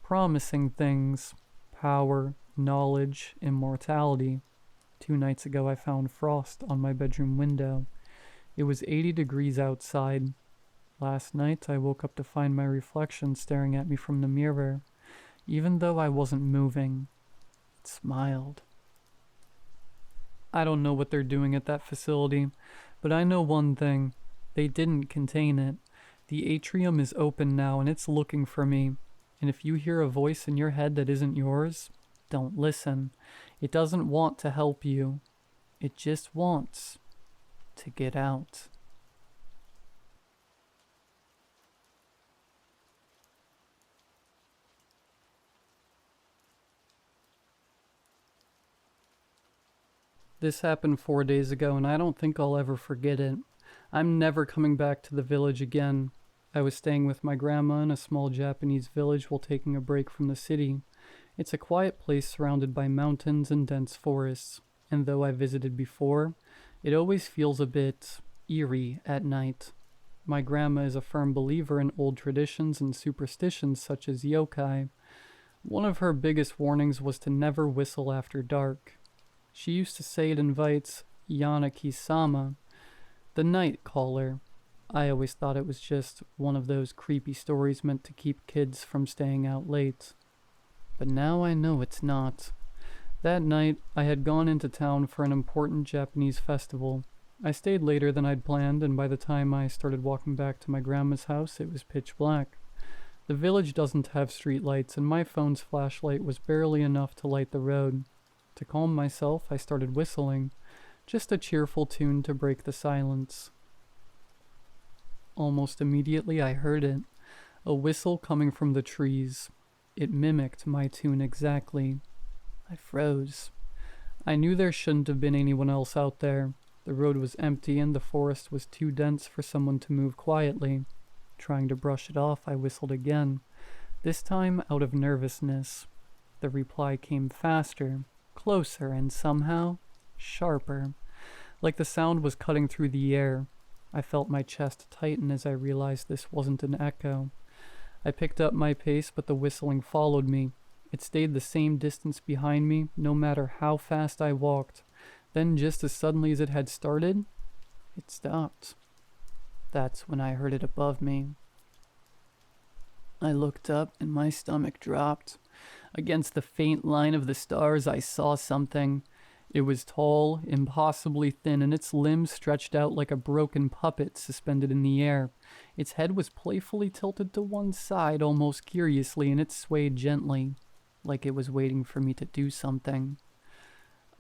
promising things, power, knowledge, immortality. 2 nights ago I found frost on my bedroom window. It was 80 degrees outside. Last night I woke up to find my reflection staring at me from the mirror. Even though I wasn't moving, it smiled. I don't know what they're doing at that facility, but I know one thing. They didn't contain it. The atrium is open now and it's looking for me. And if you hear a voice in your head that isn't yours, don't listen. It doesn't want to help you. It just wants to get out. This happened 4 days ago, and I don't think I'll ever forget it. I'm never coming back to the village again. I was staying with my grandma in a small Japanese village while taking a break from the city. It's a quiet place surrounded by mountains and dense forests, and though I visited before, it always feels a bit eerie at night. My grandma is a firm believer in old traditions and superstitions such as yokai. One of her biggest warnings was to never whistle after dark. She used to say it invites Yanaki-sama, the night caller. I always thought it was just one of those creepy stories meant to keep kids from staying out late. But now I know it's not. That night, I had gone into town for an important Japanese festival. I stayed later than I'd planned, and by the time I started walking back to my grandma's house, it was pitch black. The village doesn't have street lights, and my phone's flashlight was barely enough to light the road. To calm myself, I started whistling, just a cheerful tune to break the silence. Almost immediately I heard it, a whistle coming from the trees. It mimicked my tune exactly. I froze. I knew there shouldn't have been anyone else out there. The road was empty and the forest was too dense for someone to move quietly. Trying to brush it off, I whistled again, this time out of nervousness. The reply came faster, closer, and somehow sharper, like the sound was cutting through the air. I felt my chest tighten as I realized this wasn't an echo. I picked up my pace, but the whistling followed me. It stayed the same distance behind me, no matter how fast I walked. Then, just as suddenly as it had started, it stopped. That's when I heard it above me. I looked up and my stomach dropped. Against the faint line of the stars, I saw something. It was tall, impossibly thin, and its limbs stretched out like a broken puppet suspended in the air. Its head was playfully tilted to one side, almost curiously, and it swayed gently, like it was waiting for me to do something.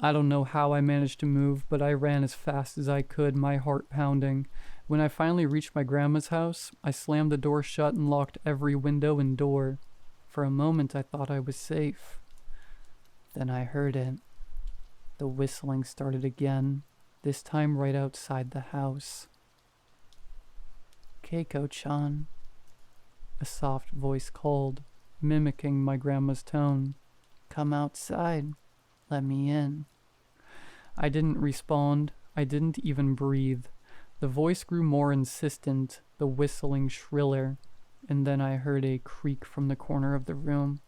I don't know how I managed to move, but I ran as fast as I could, my heart pounding. When I finally reached my grandma's house, I slammed the door shut and locked every window and door. For a moment, I thought I was safe. Then I heard it. The whistling started again, this time right outside the house. "Keiko-chan," a soft voice called, mimicking my grandma's tone. "Come outside. Let me in." I didn't respond. I didn't even breathe. The voice grew more insistent, the whistling shriller, and then I heard a creak from the corner of the room.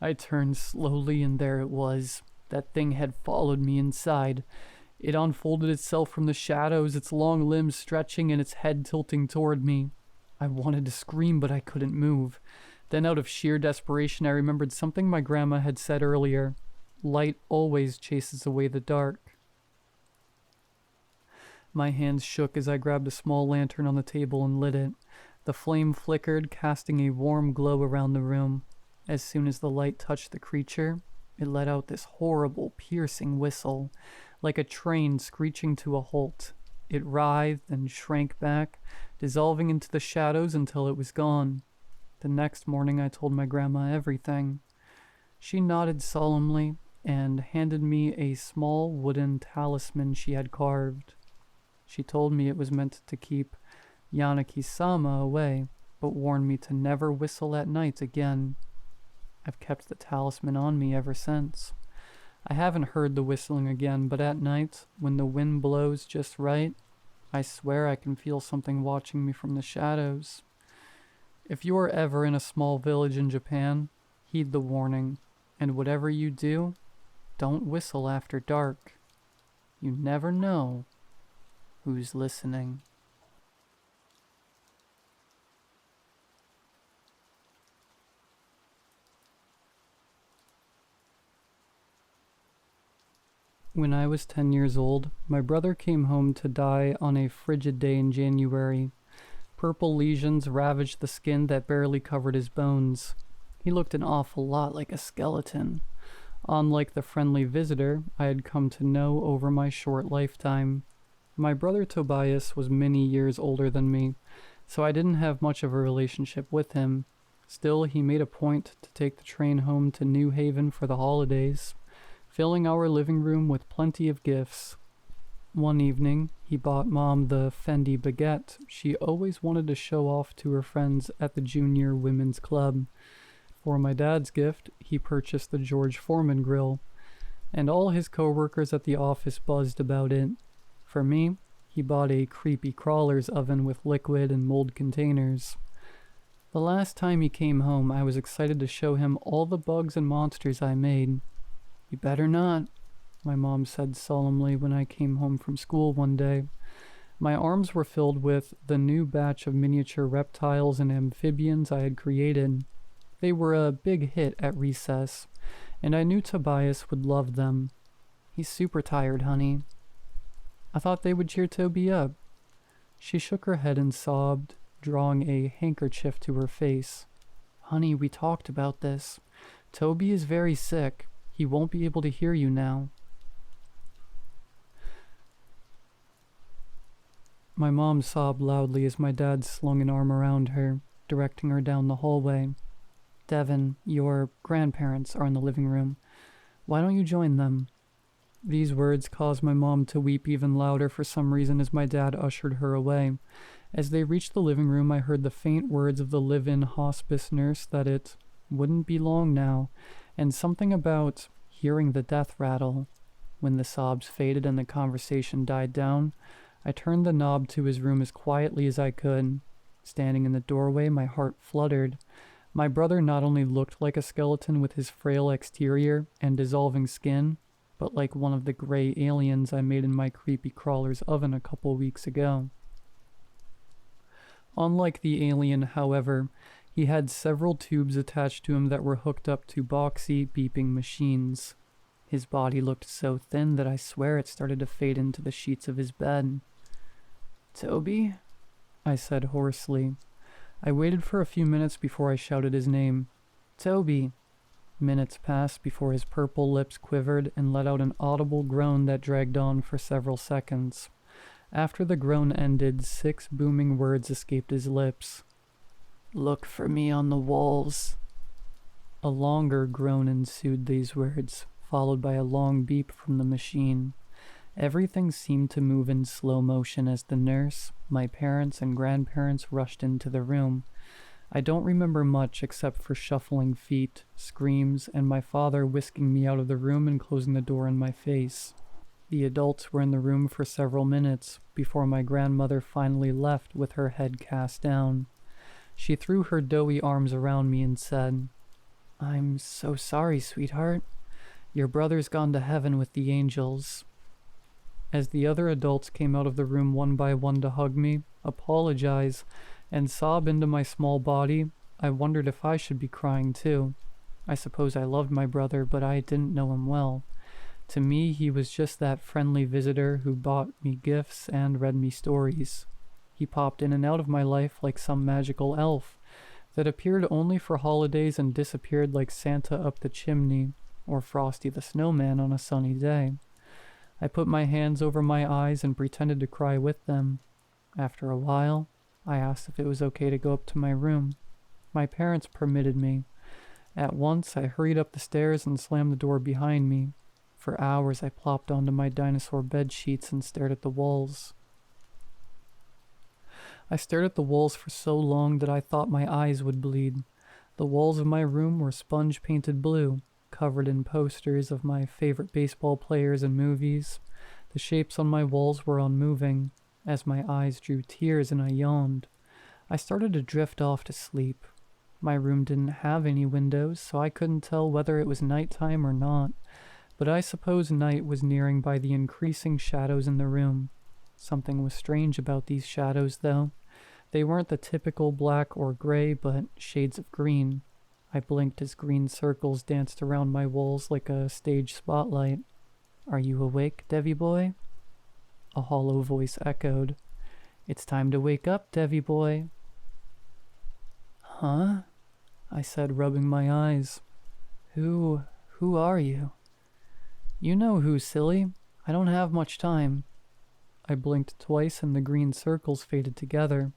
I turned slowly, and there it was. That thing had followed me inside. It unfolded itself from the shadows, its long limbs stretching and its head tilting toward me. I wanted to scream, but I couldn't move. Then out of sheer desperation, I remembered something my grandma had said earlier. Light always chases away the dark. My hands shook as I grabbed a small lantern on the table and lit it. The flame flickered, casting a warm glow around the room. As soon as the light touched the creature, it let out this horrible, piercing whistle, like a train screeching to a halt. It writhed and shrank back, dissolving into the shadows until it was gone. The next morning I told my grandma everything. She nodded solemnly and handed me a small wooden talisman she had carved. She told me it was meant to keep Yanaki-sama away, but warned me to never whistle at night again. I've kept the talisman on me ever since. I haven't heard the whistling again, but at night, when the wind blows just right, I swear I can feel something watching me from the shadows. If you are ever in a small village in Japan, heed the warning, and whatever you do, don't whistle after dark. You never know who's listening. When I was 10 years old, my brother came home to die on a frigid day in January. Purple lesions ravaged the skin that barely covered his bones. He looked an awful lot like a skeleton, unlike the friendly visitor I had come to know over my short lifetime. My brother Tobias was many years older than me, so I didn't have much of a relationship with him. Still, he made a point to take the train home to New Haven for the holidays, filling our living room with plenty of gifts. One evening, he bought Mom the Fendi baguette she always wanted to show off to her friends at the Junior Women's Club. For my dad's gift, he purchased the George Foreman grill, and all his co-workers at the office buzzed about it. For me, he bought a creepy crawler's oven with liquid and mold containers. The last time he came home, I was excited to show him all the bugs and monsters I made. "You better not," my mom said solemnly when I came home from school one day. My arms were filled with the new batch of miniature reptiles and amphibians I had created. They were a big hit at recess, and I knew Tobias would love them. "He's super tired, honey." I thought they would cheer Toby up. She shook her head and sobbed, drawing a handkerchief to her face. "Honey, we talked about this. Toby is very sick. He won't be able to hear you now." My mom sobbed loudly as my dad slung an arm around her, directing her down the hallway. "Devin, your grandparents are in the living room. Why don't you join them?" These words caused my mom to weep even louder for some reason as my dad ushered her away. As they reached the living room, I heard the faint words of the live-in hospice nurse that it wouldn't be long now, and something about hearing the death rattle. When the sobs faded and the conversation died down, I turned the knob to his room as quietly as I could. Standing in the doorway, my heart fluttered. My brother not only looked like a skeleton with his frail exterior and dissolving skin, but like one of the gray aliens I made in my creepy crawler's oven a couple weeks ago. Unlike the alien, however, he had several tubes attached to him that were hooked up to boxy, beeping machines. His body looked so thin that I swear it started to fade into the sheets of his bed. "Toby?" I said hoarsely. I waited for a few minutes before I shouted his name. "Toby!" Minutes passed before his purple lips quivered and let out an audible groan that dragged on for several seconds. After the groan ended, 6 booming words escaped his lips. "Look for me on the walls." A longer groan ensued these words, followed by a long beep from the machine. Everything seemed to move in slow motion as the nurse, my parents, and grandparents rushed into the room. I don't remember much except for shuffling feet, screams, and my father whisking me out of the room and closing the door in my face. The adults were in the room for several minutes before my grandmother finally left with her head cast down. She threw her doughy arms around me and said, "I'm so sorry, sweetheart. Your brother's gone to heaven with the angels." As the other adults came out of the room one by one to hug me, apologize, and sob into my small body, I wondered if I should be crying too. I suppose I loved my brother, but I didn't know him well. To me, he was just that friendly visitor who bought me gifts and read me stories. He popped in and out of my life like some magical elf, that appeared only for holidays and disappeared like Santa up the chimney, or Frosty the Snowman on a sunny day. I put my hands over my eyes and pretended to cry with them. After a while, I asked if it was okay to go up to my room. My parents permitted me. At once, I hurried up the stairs and slammed the door behind me. For hours, I plopped onto my dinosaur bed sheets and stared at the walls. I stared at the walls for so long that I thought my eyes would bleed. The walls of my room were sponge-painted blue, covered in posters of my favorite baseball players and movies. The shapes on my walls were unmoving. As my eyes drew tears and I yawned, I started to drift off to sleep. My room didn't have any windows, so I couldn't tell whether it was nighttime or not, but I suppose night was nearing by the increasing shadows in the room. Something was strange about these shadows, though. They weren't the typical black or gray, but shades of green. I blinked as green circles danced around my walls like a stage spotlight. "Are you awake, Devi boy?" A hollow voice echoed. "It's time to wake up, Devi boy." "Huh?" I said, rubbing my eyes. Who are you?" "You know who, silly. I don't have much time." I blinked twice and the green circles faded together.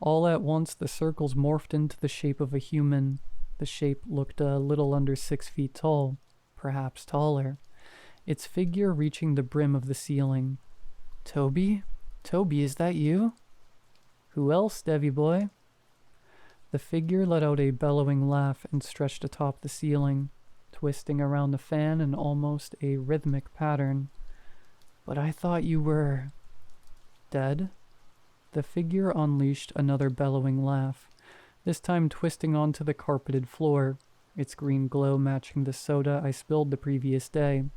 All at once the circles morphed into the shape of a human. The shape looked a little under 6 feet tall, perhaps taller, its figure reaching the brim of the ceiling. "Toby? Toby, is that you?" "Who else, Devi boy?" The figure let out a bellowing laugh and stretched atop the ceiling, twisting around the fan in almost a rhythmic pattern. "But I thought you were... dead?" The figure unleashed another bellowing laugh, this time twisting onto the carpeted floor, its green glow matching the soda I spilled the previous day.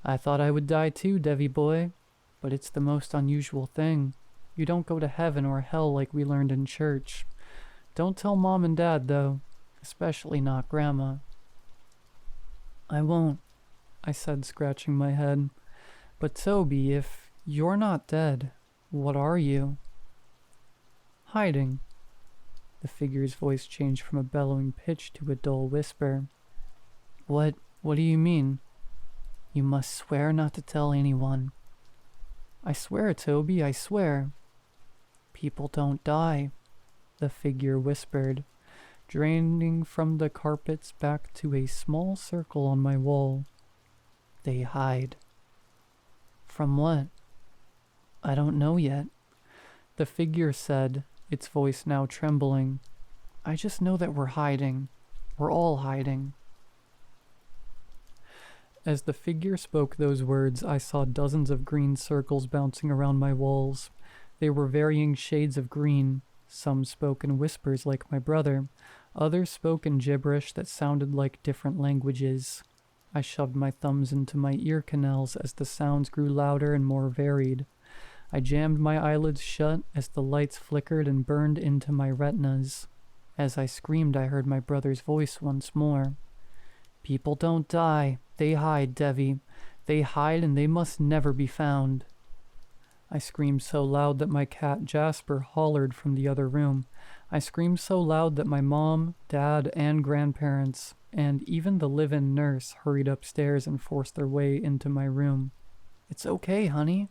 "I thought I would die too, Devi boy, but it's the most unusual thing. You don't go to heaven or hell like we learned in church. Don't tell Mom and Dad, though, especially not Grandma." "I won't," I said, scratching my head. "But Toby, if you're not dead, what are you?" "Hiding." The figure's voice changed from a bellowing pitch to a dull whisper. What do you mean?" "You must swear not to tell anyone." "I swear, Toby, I swear." "People don't die," the figure whispered, draining from the carpets back to a small circle on my wall. "They hide." "From what?" "I don't know yet," the figure said, its voice now trembling. "I just know that we're hiding. We're all hiding." As the figure spoke those words, I saw dozens of green circles bouncing around my walls. They were varying shades of green. Some spoke in whispers like my brother. Others spoke in gibberish that sounded like different languages. I shoved my thumbs into my ear canals as the sounds grew louder and more varied. I jammed my eyelids shut as the lights flickered and burned into my retinas. As I screamed, I heard my brother's voice once more. "People don't die. They hide, Devi. They hide and they must never be found." I screamed so loud that my cat Jasper hollered from the other room. I screamed so loud that my mom, dad, and grandparents, and even the live-in nurse hurried upstairs and forced their way into my room. "It's okay, honey,"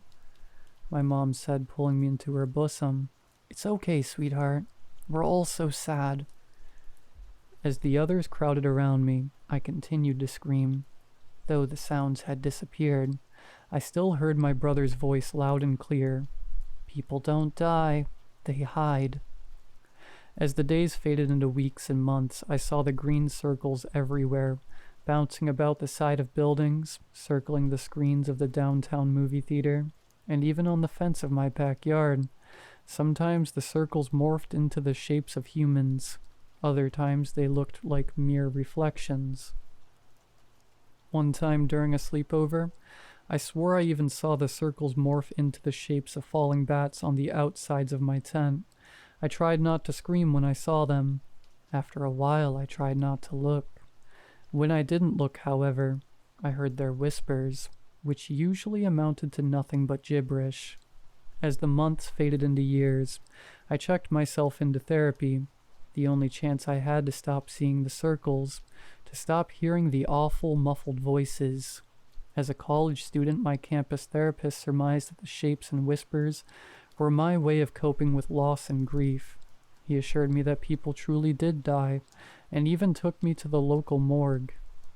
my mom said, pulling me into her bosom. "It's okay, sweetheart. We're all so sad." As the others crowded around me, I continued to scream. Though the sounds had disappeared, I still heard my brother's voice loud and clear. "People don't die. They hide." As the days faded into weeks and months, I saw the green circles everywhere, bouncing about the side of buildings, circling the screens of the downtown movie theater, and even on the fence of my backyard. Sometimes the circles morphed into the shapes of humans. Other times they looked like mere reflections. One time during a sleepover, I swore I even saw the circles morph into the shapes of falling bats on the outsides of my tent. I tried not to scream when I saw them. After a while, I tried not to look. When I didn't look, however, I heard their whispers, which usually amounted to nothing but gibberish. As the months faded into years, I checked myself into therapy. the only chance I had to stop seeing the circles, to stop hearing the awful, muffled voices. As a college student, my campus therapist surmised that the shapes and whispers were my way of coping with loss and grief. He assured me that people truly did die, and even took me to the local morgue,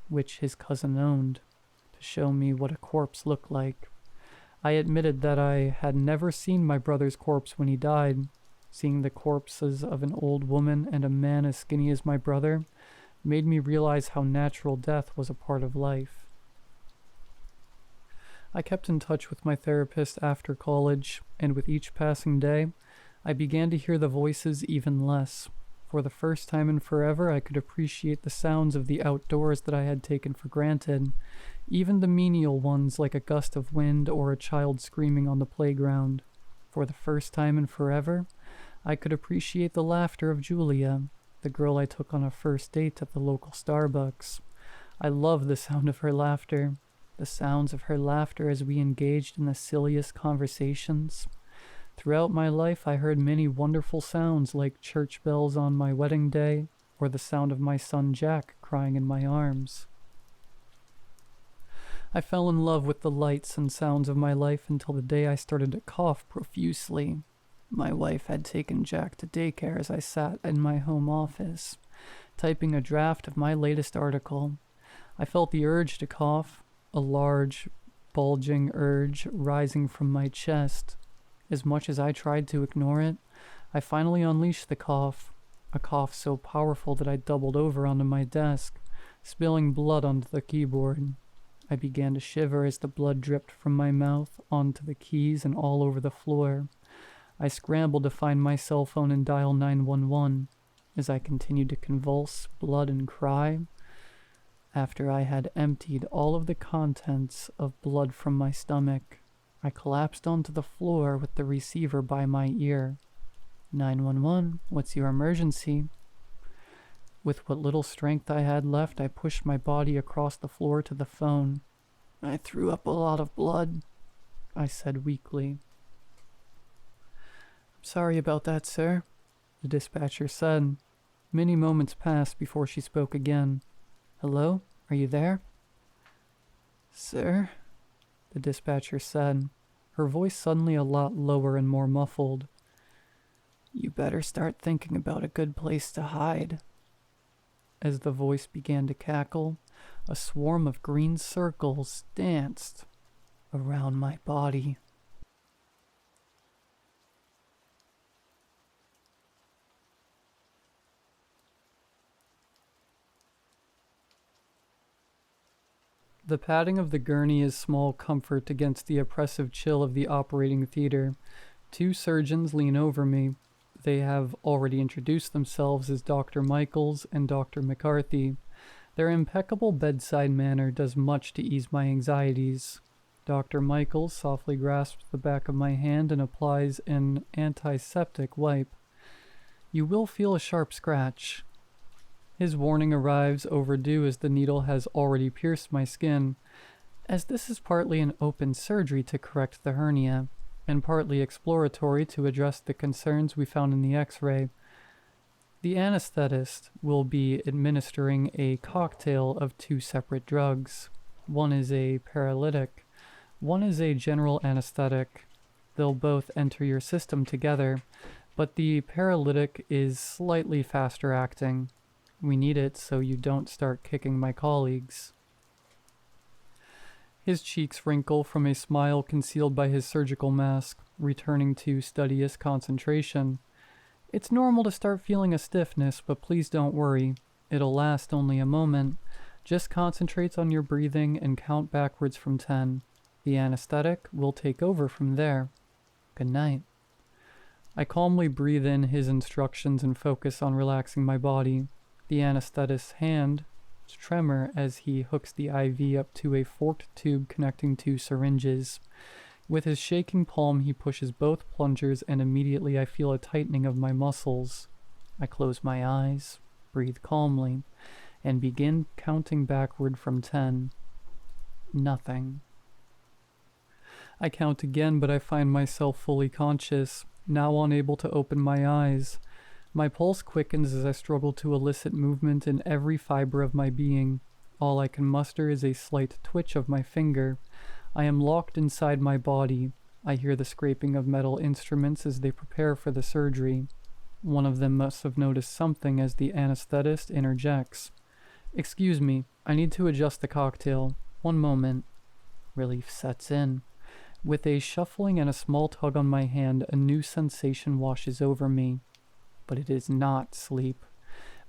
which his cousin owned, to show me what a corpse looked like. I admitted that I had never seen my brother's corpse when he died. Seeing the corpses of an old woman and a man as skinny as my brother made me realize how natural death was a part of life. I kept in touch with my therapist after college, and with each passing day, I began to hear the voices even less. For the first time in forever, I could appreciate the sounds of the outdoors that I had taken for granted, even the menial ones like a gust of wind or a child screaming on the playground. For the first time in forever, I could appreciate the laughter of Julia, the girl I took on a first date at the local Starbucks. I loved the sound of her laughter, the sounds of her laughter as we engaged in the silliest conversations. Throughout my life, I heard many wonderful sounds like church bells on my wedding day, or the sound of my son Jack crying in my arms. I fell in love with the lights and sounds of my life until the day I started to cough profusely. My wife had taken Jack to daycare as I sat in my home office, typing a draft of my latest article. I felt the urge to cough, a large, bulging urge rising from my chest. As much as I tried to ignore it, I finally unleashed the cough, a cough so powerful that I doubled over onto my desk, spilling blood onto the keyboard. I began to shiver as the blood dripped from my mouth onto the keys and all over the floor. I scrambled to find my cell phone and dial 911. As I continued to convulse, blood, and cry, after I had emptied all of the contents of blood from my stomach, I collapsed onto the floor with the receiver by my ear. 911, what's your emergency? With what little strength I had left, I pushed my body across the floor to the phone. I threw up a lot of blood, I said weakly. I'm sorry about that, sir, the dispatcher said. Many moments passed before she spoke again. Hello? Are you there? Sir? The dispatcher said, her voice suddenly a lot lower and more muffled. You better start thinking about a good place to hide. As the voice began to cackle, a swarm of green circles danced around my body. The padding of the gurney is small comfort against the oppressive chill of the operating theater. Two surgeons lean over me. They have already introduced themselves as Dr. Michaels and Dr. McCarthy. Their impeccable bedside manner does much to ease my anxieties. Dr. Michaels softly grasps the back of my hand and applies an antiseptic wipe. You will feel a sharp scratch. His warning arrives overdue as the needle has already pierced my skin, as this is partly an open surgery to correct the hernia, and partly exploratory to address the concerns we found in the X-ray. The Anaesthetist will be administering a cocktail of two separate drugs. One is a paralytic, one is a general anesthetic. They'll both enter your system together, but the paralytic is slightly faster acting. We need it so you don't start kicking my colleagues. His cheeks wrinkle from a smile concealed by his surgical mask, returning to studious concentration. It's normal to start feeling a stiffness, but please don't worry. It'll last only a moment. Just concentrate on your breathing and count backwards from 10. The anesthetic will take over from there. Good night. I calmly breathe in his instructions and focus on relaxing my body. The anesthetist's hand tremor as he hooks the IV up to a forked tube connecting two syringes. With his shaking palm, he pushes both plungers, and immediately I feel a tightening of my muscles. I close my eyes, breathe calmly, and begin counting backward from 10. Nothing. I count again, but I find myself fully conscious, now unable to open my eyes. My pulse quickens as I struggle to elicit movement in every fiber of my being. All I can muster is a slight twitch of my finger. I am locked inside my body. I hear the scraping of metal instruments as they prepare for the surgery. One of them must have noticed something as the Anaesthetist interjects. "Excuse me, I need to adjust the cocktail. One moment." Relief sets in. With a shuffling and a small tug on my hand, a new sensation washes over me. But it is not sleep.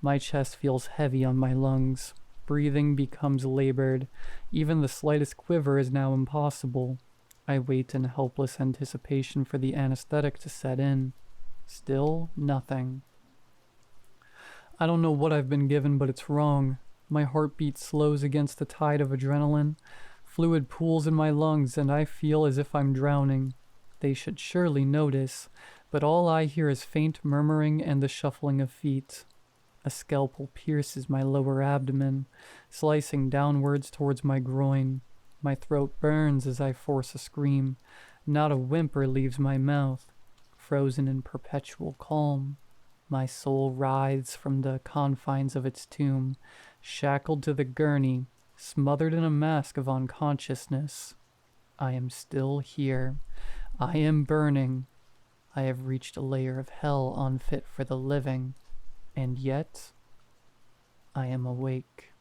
My chest feels heavy on my lungs. Breathing becomes labored. Even the slightest quiver is now impossible. I wait in helpless anticipation for the anesthetic to set in. Still nothing. I don't know what I've been given, but it's wrong. My heartbeat slows against the tide of adrenaline. Fluid pools in my lungs, and I feel as if I'm drowning. They should surely notice, but all I hear is faint murmuring and the shuffling of feet. A scalpel pierces my lower abdomen, slicing downwards towards my groin. My throat burns as I force a scream. Not a whimper leaves my mouth. Frozen in perpetual calm, my soul writhes from the confines of its tomb, shackled to the gurney, smothered in a mask of unconsciousness. I am still here. I am burning. I have reached a layer of hell unfit for the living, and yet I am awake.